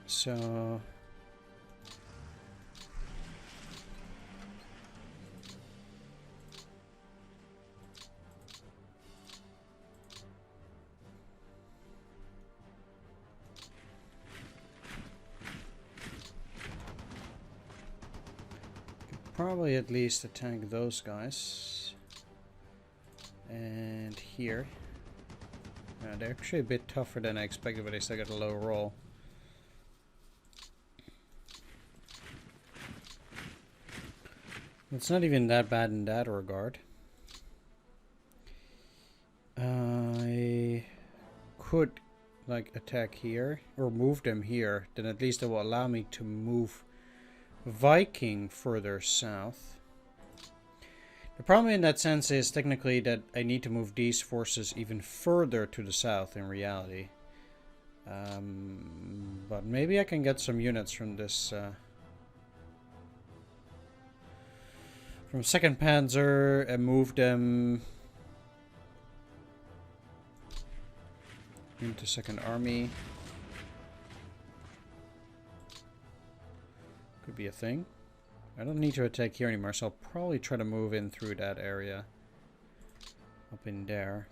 So could probably at least attack those guys. And here. They're actually a bit tougher than I expected, but they still got a low roll. It's not even that bad in that regard. I could like attack here or move them here, then at least it will allow me to move Viking further south. The problem in that sense is technically that I need to move these forces even further to the south in reality. But maybe I can get some units from this from 2nd Panzer and move them into 2nd Army. Could be a thing. I don't need to attack here anymore, so I'll probably try to move in through that area. Up in there.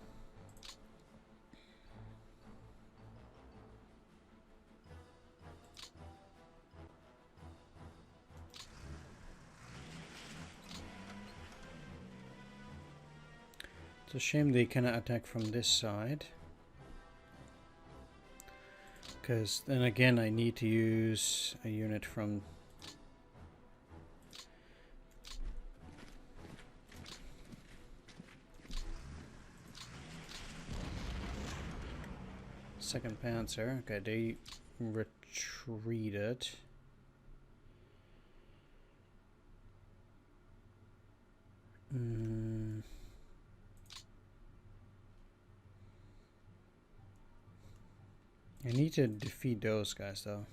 It's a shame they cannot attack from this side. Because then again I need to use a unit from... Second Panzer. Okay, they retreated. I need to defeat those guys though.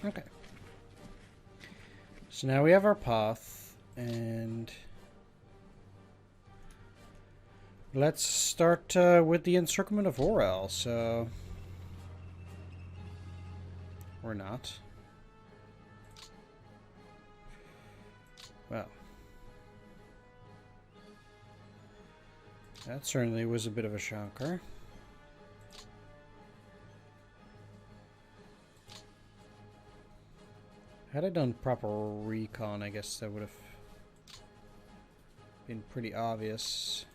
Okay. So now we have our path, and let's start with the encirclement of Orel. So, or not. Well, that certainly was a bit of a shocker. Had I done proper recon, I guess that would have been pretty obvious.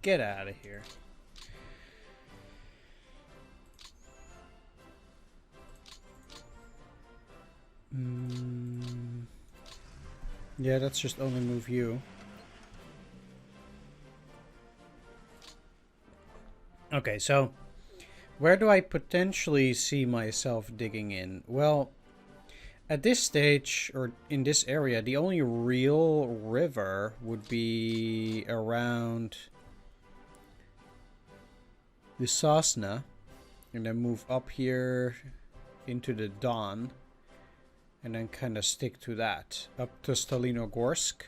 Get out of here. Yeah, that's just only move you. Okay, so where do I potentially see myself digging in? Well, at this stage, or in this area, the only real river would be around the Sosna, and then move up here into the Don, and then kind of stick to that up to Stalino Gorsk,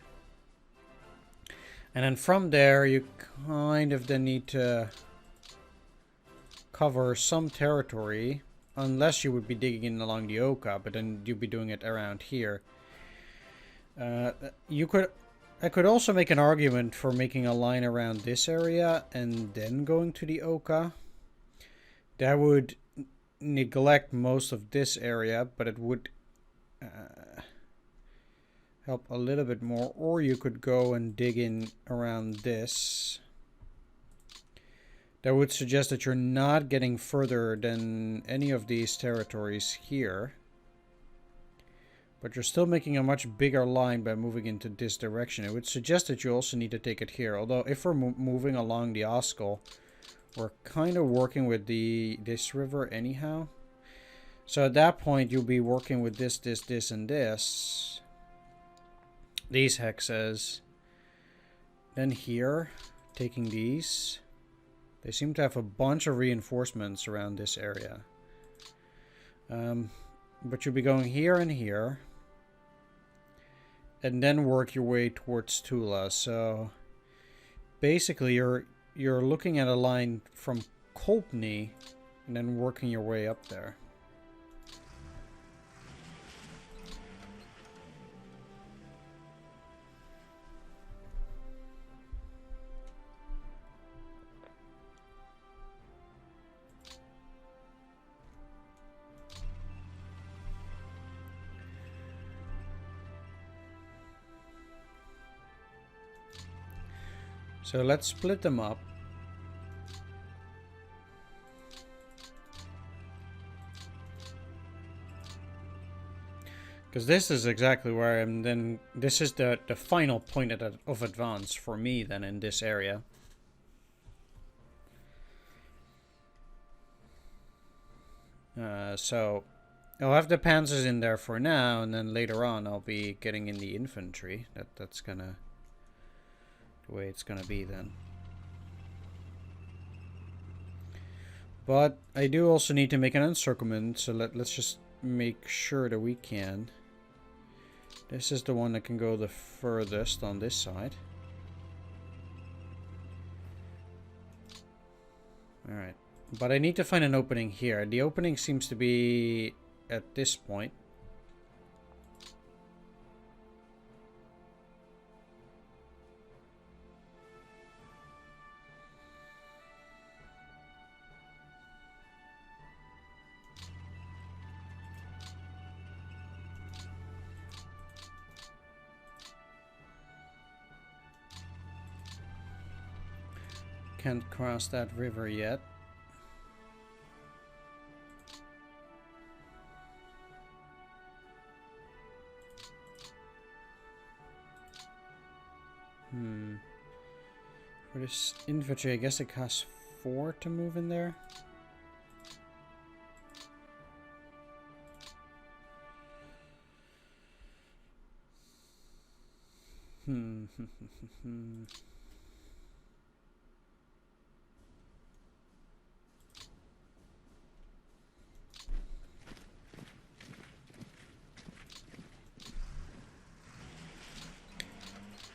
and then from there you kind of then need to cover some territory, unless you would be digging in along the Oka, but then you'd be doing it around here. I could also make an argument for making a line around this area and then going to the Oka. That would neglect most of this area, but it would help a little bit more. Or you could go and dig in around this. That would suggest that you're not getting further than any of these territories here. But you're still making a much bigger line by moving into this direction. It would suggest that you also need to take it here. Although if we're moving along the Oskal, we're kind of working with this river anyhow. So at that point you'll be working with this, and this. These hexes. Then here, taking these. They seem to have a bunch of reinforcements around this area. But you'll be going here and here. And then work your way towards Tula. So basically you're looking at a line from Kolpni and then working your way up there. So let's split them up. Because this is exactly where I am then. This is the final point of advance for me then in this area. So I'll have the panzers in there for now, and then later on I'll be getting in the infantry. That's gonna... the way it's gonna be then. But I do also need to make an encirclement, so let's just make sure that we can. This is the one that can go the furthest on this side. Alright. But I need to find an opening here. The opening seems to be at this point. Can't cross that river yet. For this infantry, I guess it costs 4 to move in there.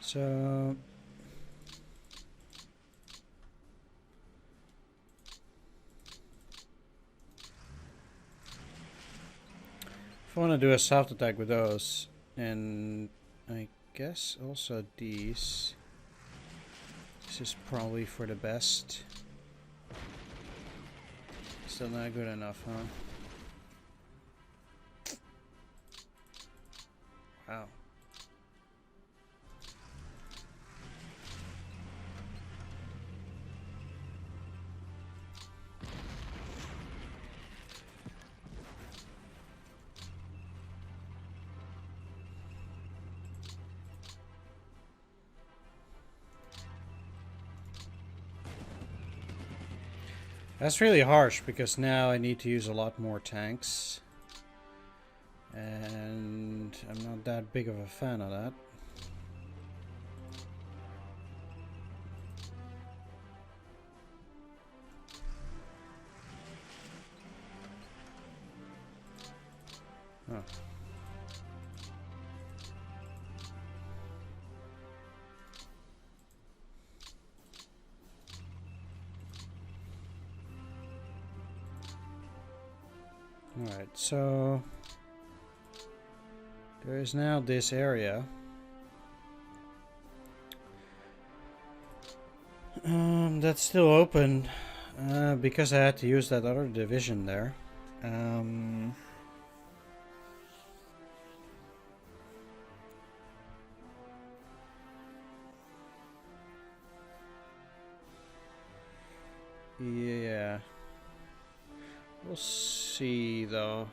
So if I want to do a soft attack with those, and I guess also these, this is probably for the best. Still not good enough, huh? Wow. That's really harsh because now I need to use a lot more tanks. And I'm not that big of a fan of that. Huh. Alright, so there is now this area. That's still open because I had to use that other division there. Yeah. We'll see, though.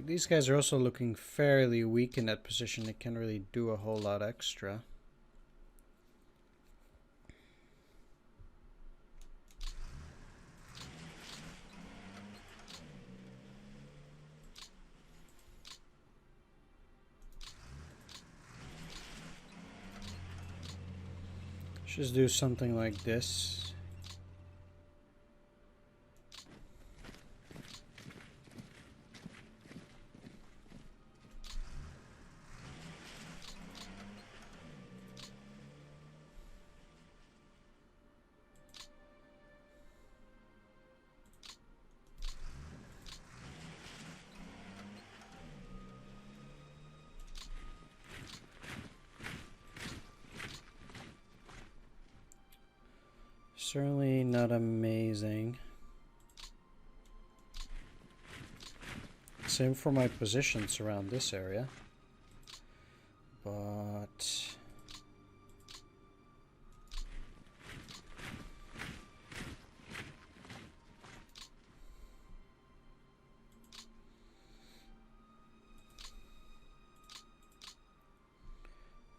These guys are also looking fairly weak in that position. They can't really do a whole lot extra. Just do something like this. Certainly not amazing. Same for my positions around this area. But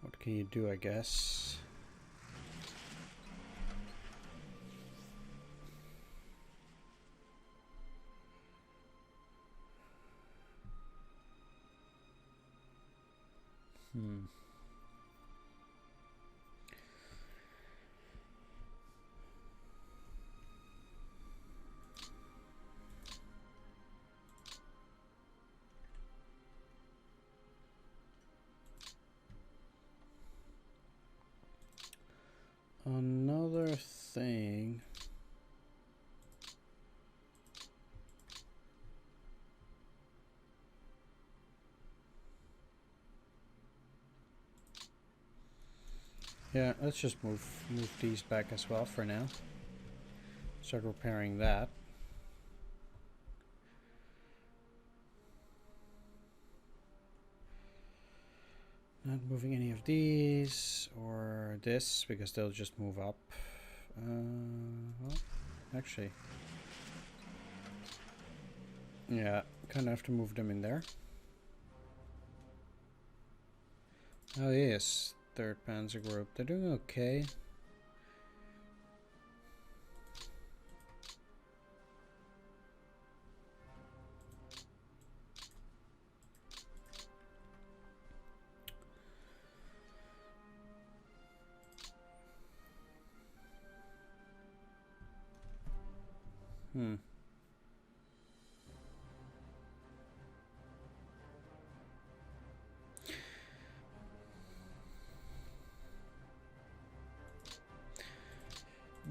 what can you do, I guess? Another thing. Yeah, let's just move these back as well for now. Start repairing that. Not moving any of these or this because they'll just move up. Well, actually, yeah, kind of have to move them in there. Oh yes, 3rd Panzer Group. They're doing okay.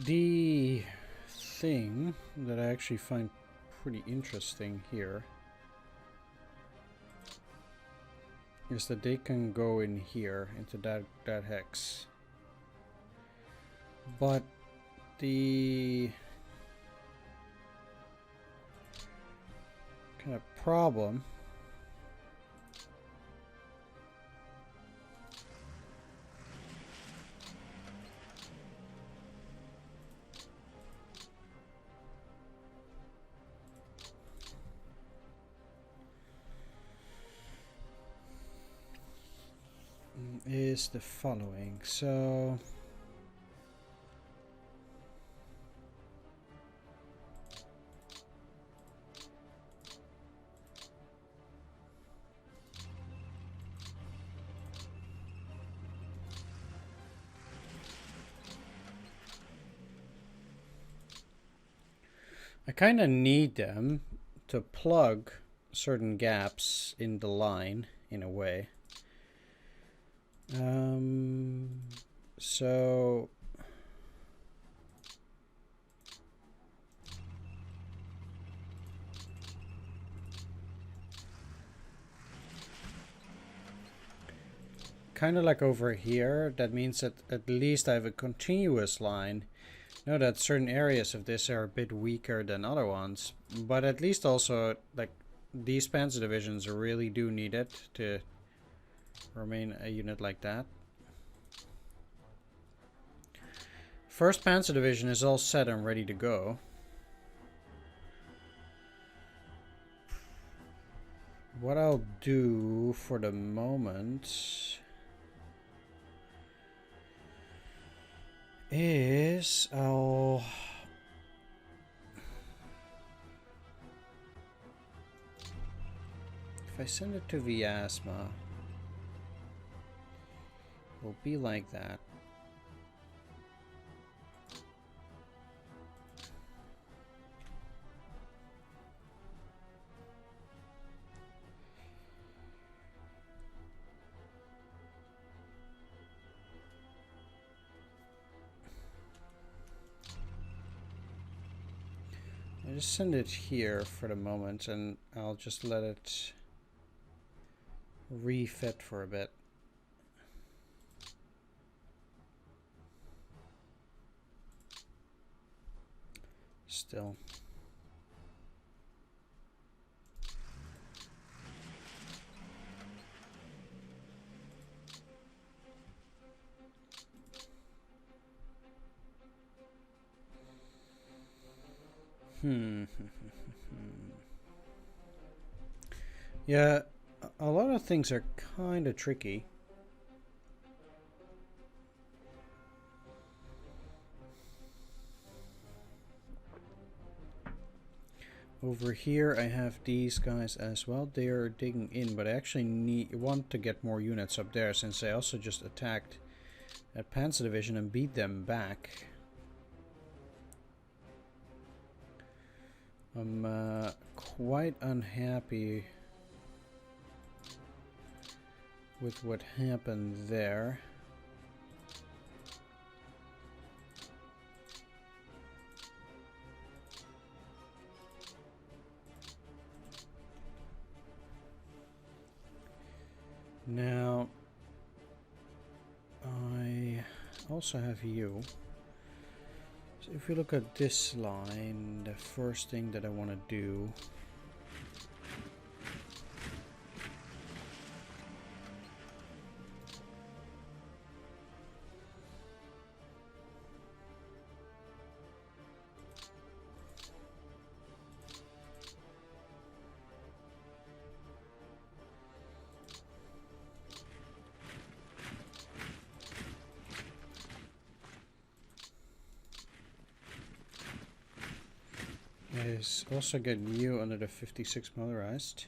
The thing that I actually find pretty interesting here is that they can go in here into that hex, but the kind of problem is the following. So I kind of need them to plug certain gaps in the line in a way. So kind of like over here. That means that at least I have a continuous line. Know that certain areas of this are a bit weaker than other ones, but at least also like these panzer divisions really do need it to remain a unit like that. First Panzer Division is all set and ready to go. What I'll do for the moment is if I send it to Vyazma, it will be like that. I just send it here for the moment, and I'll just let it refit for a bit. Still. Yeah, a lot of things are kind of tricky. Over here I have these guys as well. They are digging in, but I actually want to get more units up there, since I also just attacked that Panzer Division and beat them back. I'm quite unhappy with what happened there. Now, I also have you. So if we look at this line, the first thing that I want to do is also get you under the 56 motorized.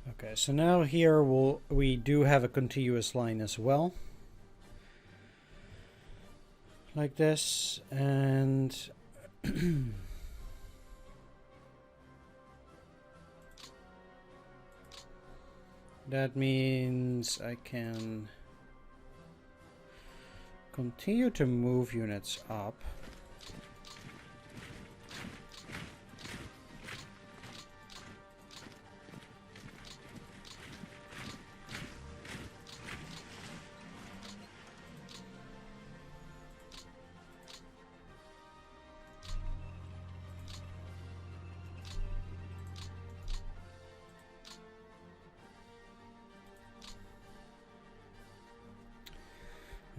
Okay, so now here we do have a continuous line as well, like this, and that means I can continue to move units up.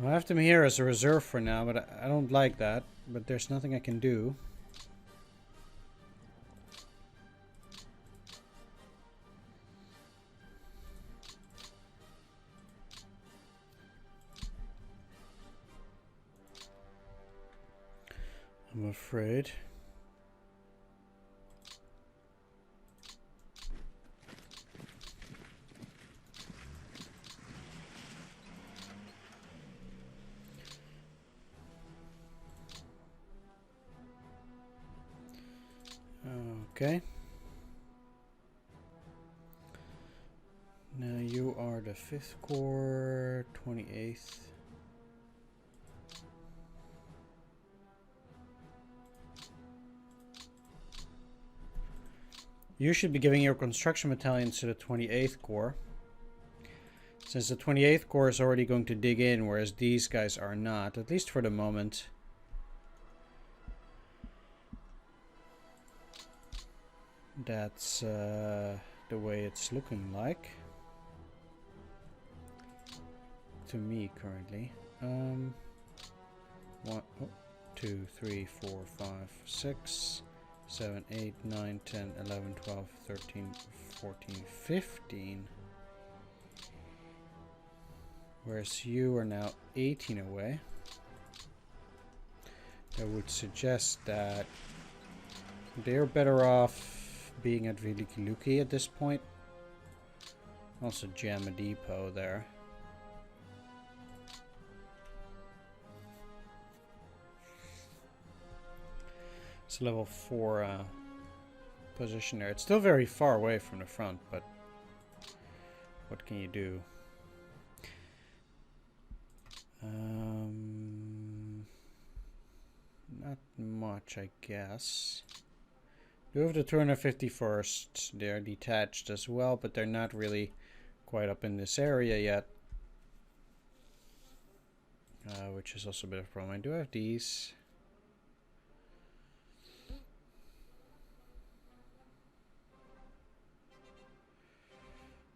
I have them here as a reserve for now, but I don't like that. But there's nothing I can do. I'm afraid. Okay. Now you are the 5th Corps, 28th. You should be giving your construction battalions to the 28th Corps. Since the 28th Corps is already going to dig in, whereas these guys are not, at least for the moment. That's the way it's looking like. To me, currently. 1, 2, 3, 4, 5, 6, 7, 8, 9, 10, 11, 12, 13, 14, 15. Whereas you are now 18 away. I would suggest that they're better off being at Velikiluki at this point. Also jam a depot there. It's a level 4 position there. It's still very far away from the front, but what can you do? Not much, I guess. Do have the 251st. They're detached as well, but they're not really quite up in this area yet. Which is also a bit of a problem. I do have these.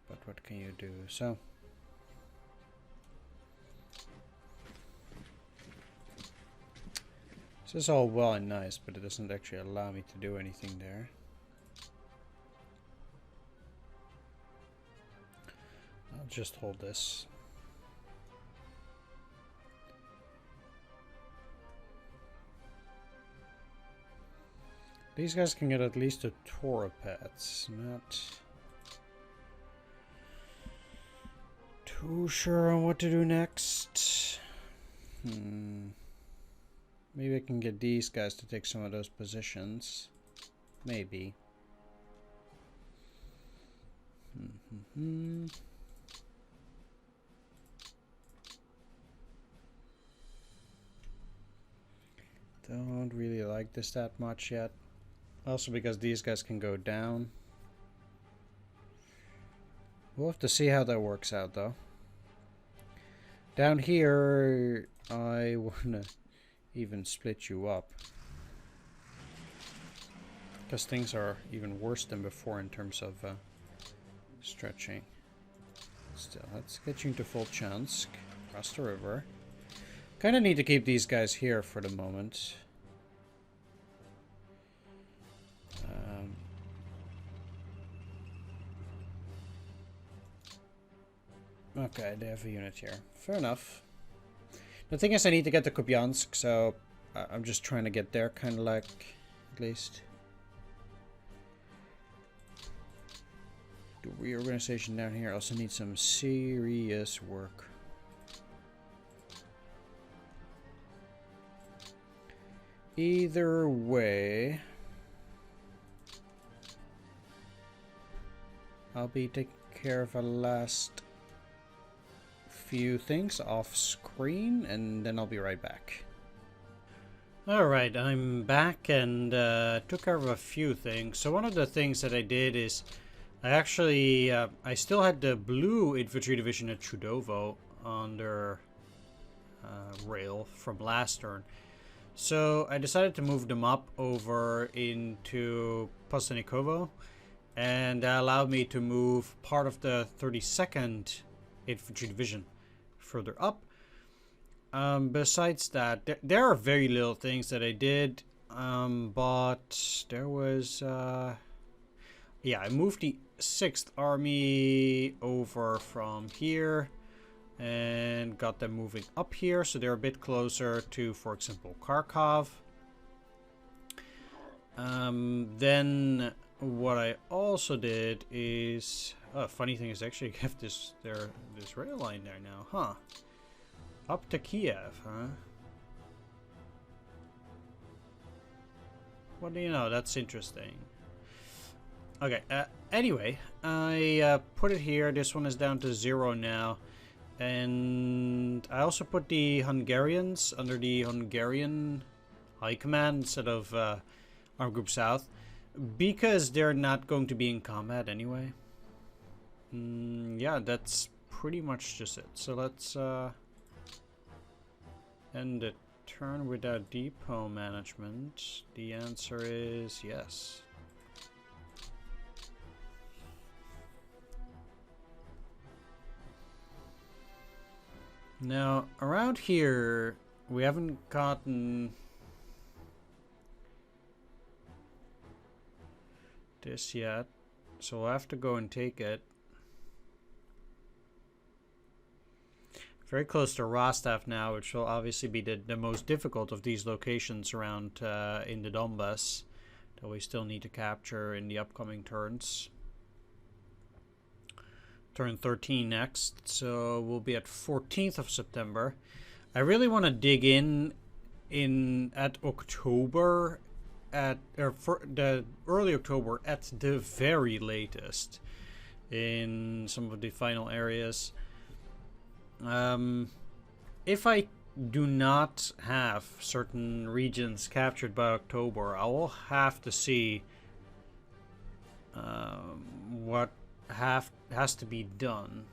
But what can you do? So this is all well and nice, but it doesn't actually allow me to do anything there. I'll just hold this. These guys can get at least a Torapets, not too sure on what to do next. Maybe I can get these guys to take some of those positions. Maybe. Don't really like this that much yet. Also because these guys can go down. We'll have to see how that works out though. Down here, I wanna even split you up. Because things are even worse than before in terms of stretching. Still, let's get you into Volchansk, across the river. Kinda need to keep these guys here for the moment. Okay, they have a unit here. Fair enough. The thing is I need to get to Kupiansk, so I'm just trying to get there, kind of like, at least. The reorganization down here also needs some serious work. Either way, I'll be taking care of a last few things off screen, and then I'll be right back. Alright, I'm back and took care of a few things. So one of the things that I did is I actually, I still had the blue infantry division at Chudovo under rail from last turn. So I decided to move them up over into Postanikovo, and that allowed me to move part of the 32nd infantry division further up. Besides that, there are very little things that I did, but there was, yeah, I moved the 6th Army over from here and got them moving up here, so they're a bit closer to, for example, Kharkov. Then what I also did is, funny thing is I actually have this rail line there now, huh? Up to Kiev, huh? What do you know? That's interesting. Okay, anyway, I put it here. This one is down to 0 now. And I also put the Hungarians under the Hungarian High Command instead of Armed Group South. Because they're not going to be in combat anyway. Yeah, that's pretty much just it. So let's end the turn without depot management. The answer is yes. Now, around here, we haven't gotten this yet, so we'll have to go and take it. Very close to Rostov now, which will obviously be the most difficult of these locations around in the Donbass that we still need to capture in the upcoming turns. Turn 13 next, so we'll be at 14th of September. I really want to dig in at October, for the early October at the very latest in some of the final areas. If I do not have certain regions captured by October, I will have to see what has to be done.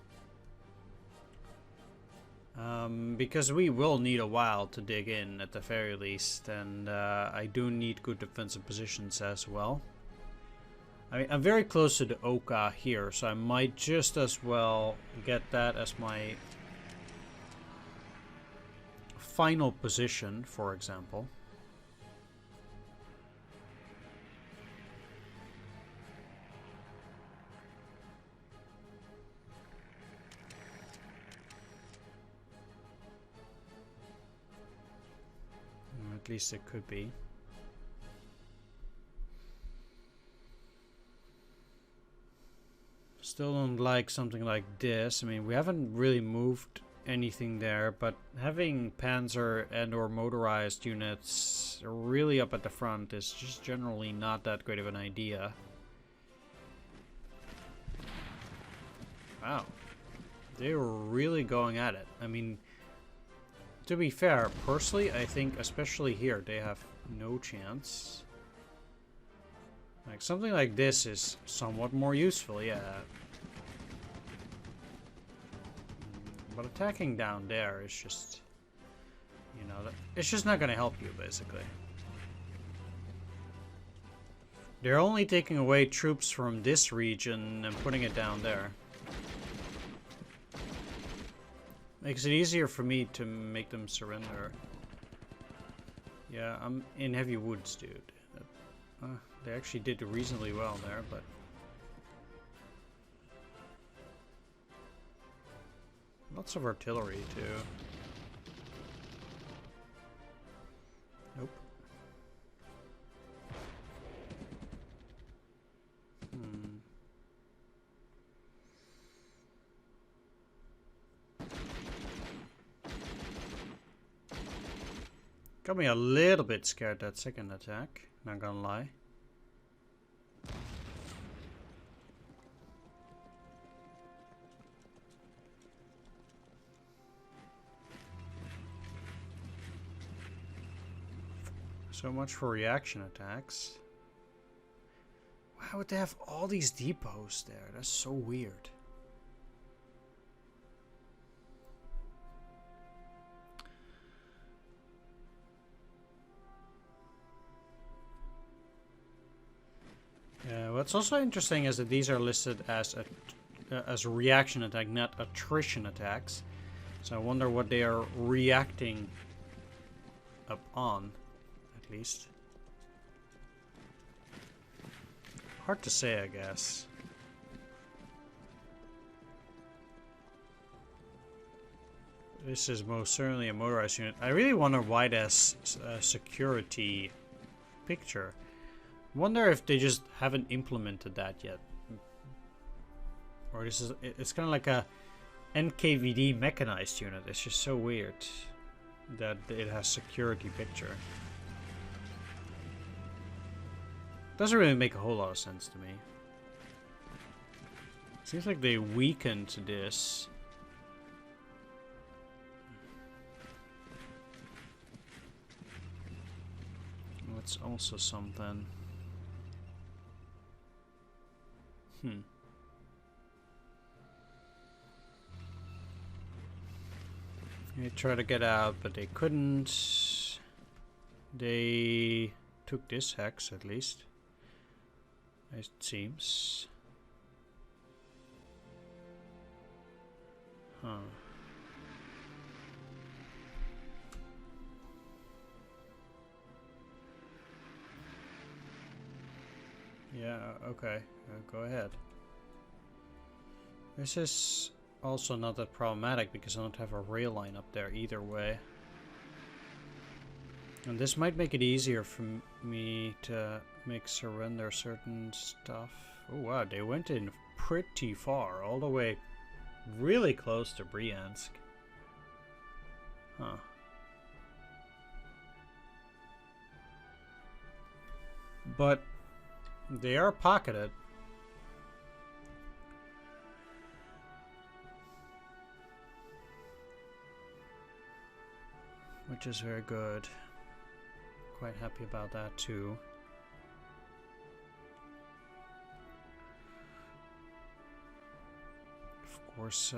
Because we will need a while to dig in at the very least, and I do need good defensive positions as well. I mean, I'm very close to the Oka here, so I might just as well get that as my final position, for example. At least it could be. Still don't like something like this. I mean, we haven't really moved anything there, but having panzer and or motorized units really up at the front is just generally not that great of an idea. Wow. They were really going at it. I mean, to be fair, personally, I think especially here, they have no chance. Like, something like this is somewhat more useful, yeah. But attacking down there is just, you know, it's just not going to help you, basically. They're only taking away troops from this region and putting it down there. Makes it easier for me to make them surrender. Yeah, I'm in heavy woods, dude. They actually did reasonably well there, but... Lots of artillery, too. Nope. Got me a little bit scared that second attack, not gonna lie. So much for reaction attacks. Why would they have all these depots there? That's so weird. Yeah, what's also interesting is that these are listed as a reaction attack, not attrition attacks. So I wonder what they are reacting upon, at least. Hard to say, I guess. This is most certainly a motorized unit. I really wonder why that's a security picture. Wonder if they just haven't implemented that yet. Or this is, it's kind of like a NKVD mechanized unit. It's just so weird that it has security picture. Doesn't really make a whole lot of sense to me. Seems like they weakened this. What's also something. They tried to get out, but they couldn't. They took this hex, at least. It seems. Huh. Yeah, okay. Go ahead. This is also not that problematic because I don't have a rail line up there either way. And this might make it easier for me to make surrender certain stuff. Oh wow, they went in pretty far, all the way really close to Bryansk. Huh. But they are pocketed. Which is very good. Quite happy about that too. Of course,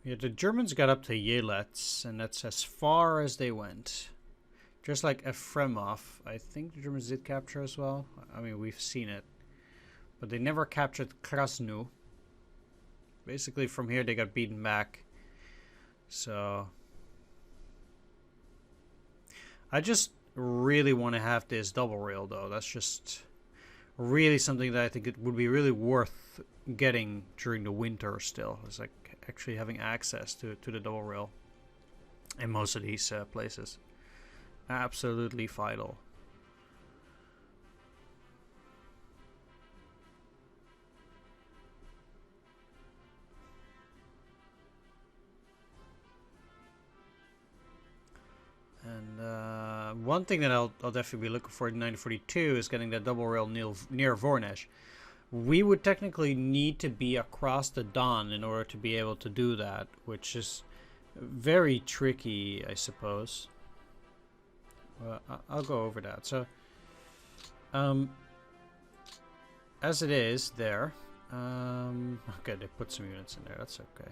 yeah, the Germans got up to Yelets, and that's as far as they went. Just like Efremov, I think the Germans did capture as well. I mean, we've seen it. But they never captured Krasnu. Basically, from here they got beaten back. So I just really want to have this double rail, though. That's just really something that I think it would be really worth getting during the winter still. It's like actually having access to the double rail in most of these places. Absolutely vital. And one thing that I'll definitely be looking for in 1942 is getting that double rail near Voronezh. We would technically need to be across the Don in order to be able to do that, which is very tricky, I suppose. I'll go over that. So, as it is there, okay, they put some units in there. That's okay.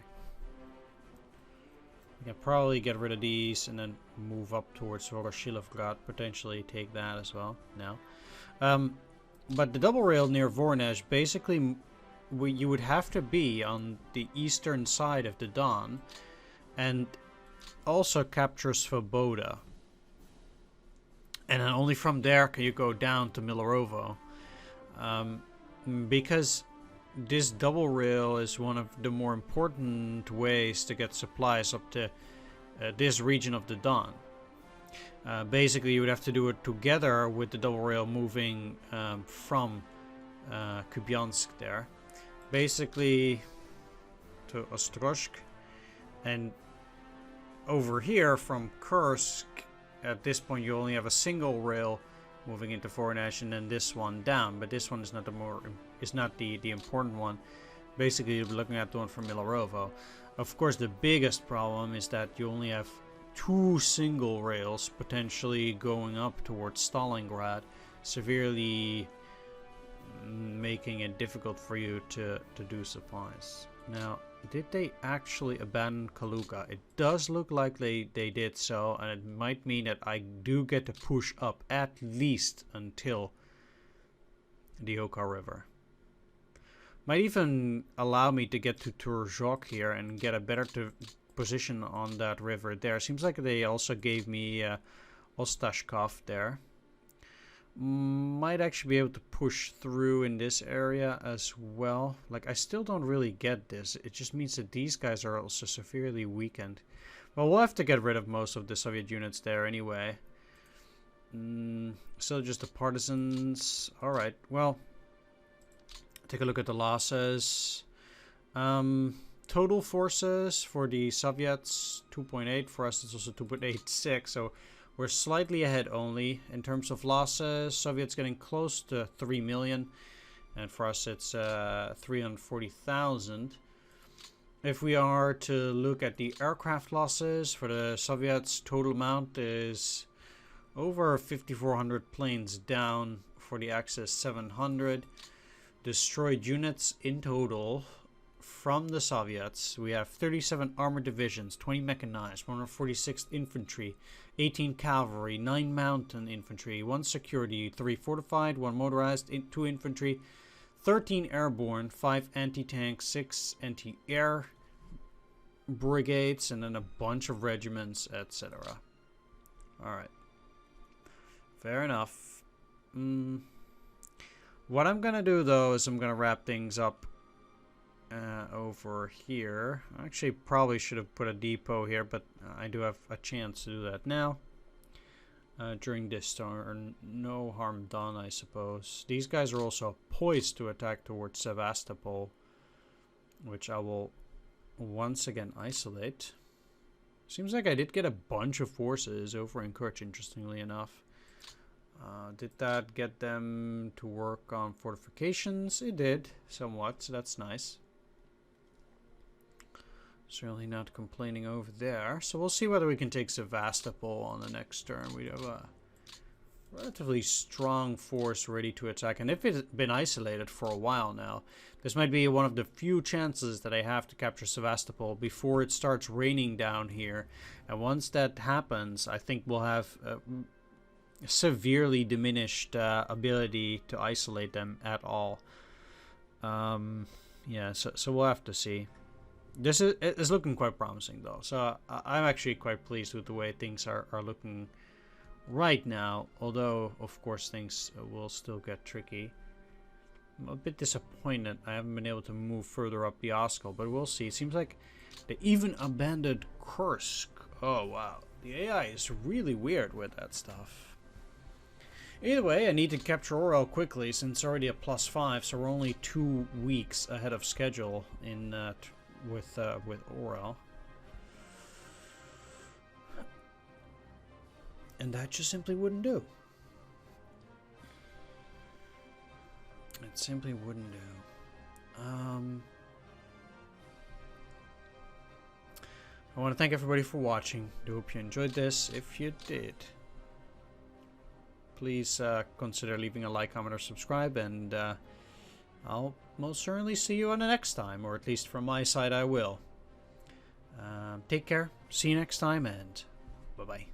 We can probably get rid of these and then move up towards Voroshilevgrad, potentially take that as well now. But the double rail near Voronezh, basically, you would have to be on the eastern side of the Don and also capture Svoboda. And then only from there can you go down to Milarovo. Because this double rail is one of the more important ways to get supplies up to this region of the Don. Basically, you would have to do it together with the double rail moving from Kupiansk there. Basically to Ostroshk. And over here from Kursk, at this point you only have a single rail moving into Voronezh and then this one down. But this one is not the important one. Basically, you'll be looking at the one from Milarovo. Of course, the biggest problem is that you only have 2 single rails potentially going up towards Stalingrad, severely making it difficult for you to do supplies. Now, did they actually abandon Kaluga? It does look like they did so, and it might mean that I do get to push up at least until the Oka River. Might even allow me to get to Turzhok here and get a better position on that river there. Seems like they also gave me Ostashkov there. Might actually be able to push through in this area as well. Like, I still don't really get this. It just means that these guys are also severely weakened. Well, we'll have to get rid of most of the Soviet units there anyway. So just the partisans. Alright, well, take a look at the losses. Total forces for the Soviets, 2.8. For us, it's also 2.86. So we're slightly ahead only in terms of losses. Soviets getting close to 3 million. And for us, it's 340,000. If we are to look at the aircraft losses for the Soviets, total amount is Over 5,400 planes down for the Axis 700. Destroyed units in total from the Soviets. We have 37 armored divisions, 20 mechanized, 146 infantry, 18 cavalry, 9 mountain infantry, 1 security, 3 fortified, 1 motorized, 2 infantry, 13 airborne, 5 anti-tank, 6 anti-air brigades, and then a bunch of regiments, etc. Alright. Fair enough. What I'm going to do, though, is I'm going to wrap things up over here. I actually probably should have put a depot here, but I do have a chance to do that now. During this turn, no harm done, I suppose. These guys are also poised to attack towards Sevastopol, which I will once again isolate. Seems like I did get a bunch of forces over in Kursk, interestingly enough. Did that get them to work on fortifications? It did, somewhat, so that's nice. Certainly not complaining over there. So we'll see whether we can take Sevastopol on the next turn. We have a relatively strong force ready to attack. And if it's been isolated for a while now, this might be one of the few chances that I have to capture Sevastopol before it starts raining down here. And once that happens, I think we'll have severely diminished ability to isolate them at all. Yeah, so we'll have to see. This is looking quite promising, though. So I'm actually quite pleased with the way things are looking right now. Although, of course, things will still get tricky. I'm a bit disappointed I haven't been able to move further up the Oskal, but we'll see. It seems like they even abandoned Kursk. Oh, wow. The AI is really weird with that stuff. Either way, I need to capture Orel quickly, since it's already a +5, so we're only 2 weeks ahead of schedule in with Orel. And that just simply wouldn't do. It simply wouldn't do. I want to thank everybody for watching. I hope you enjoyed this. If you did, please consider leaving a like, comment, or subscribe, and I'll most certainly see you on the next time, or at least from my side I will. Take care, see you next time, and bye-bye.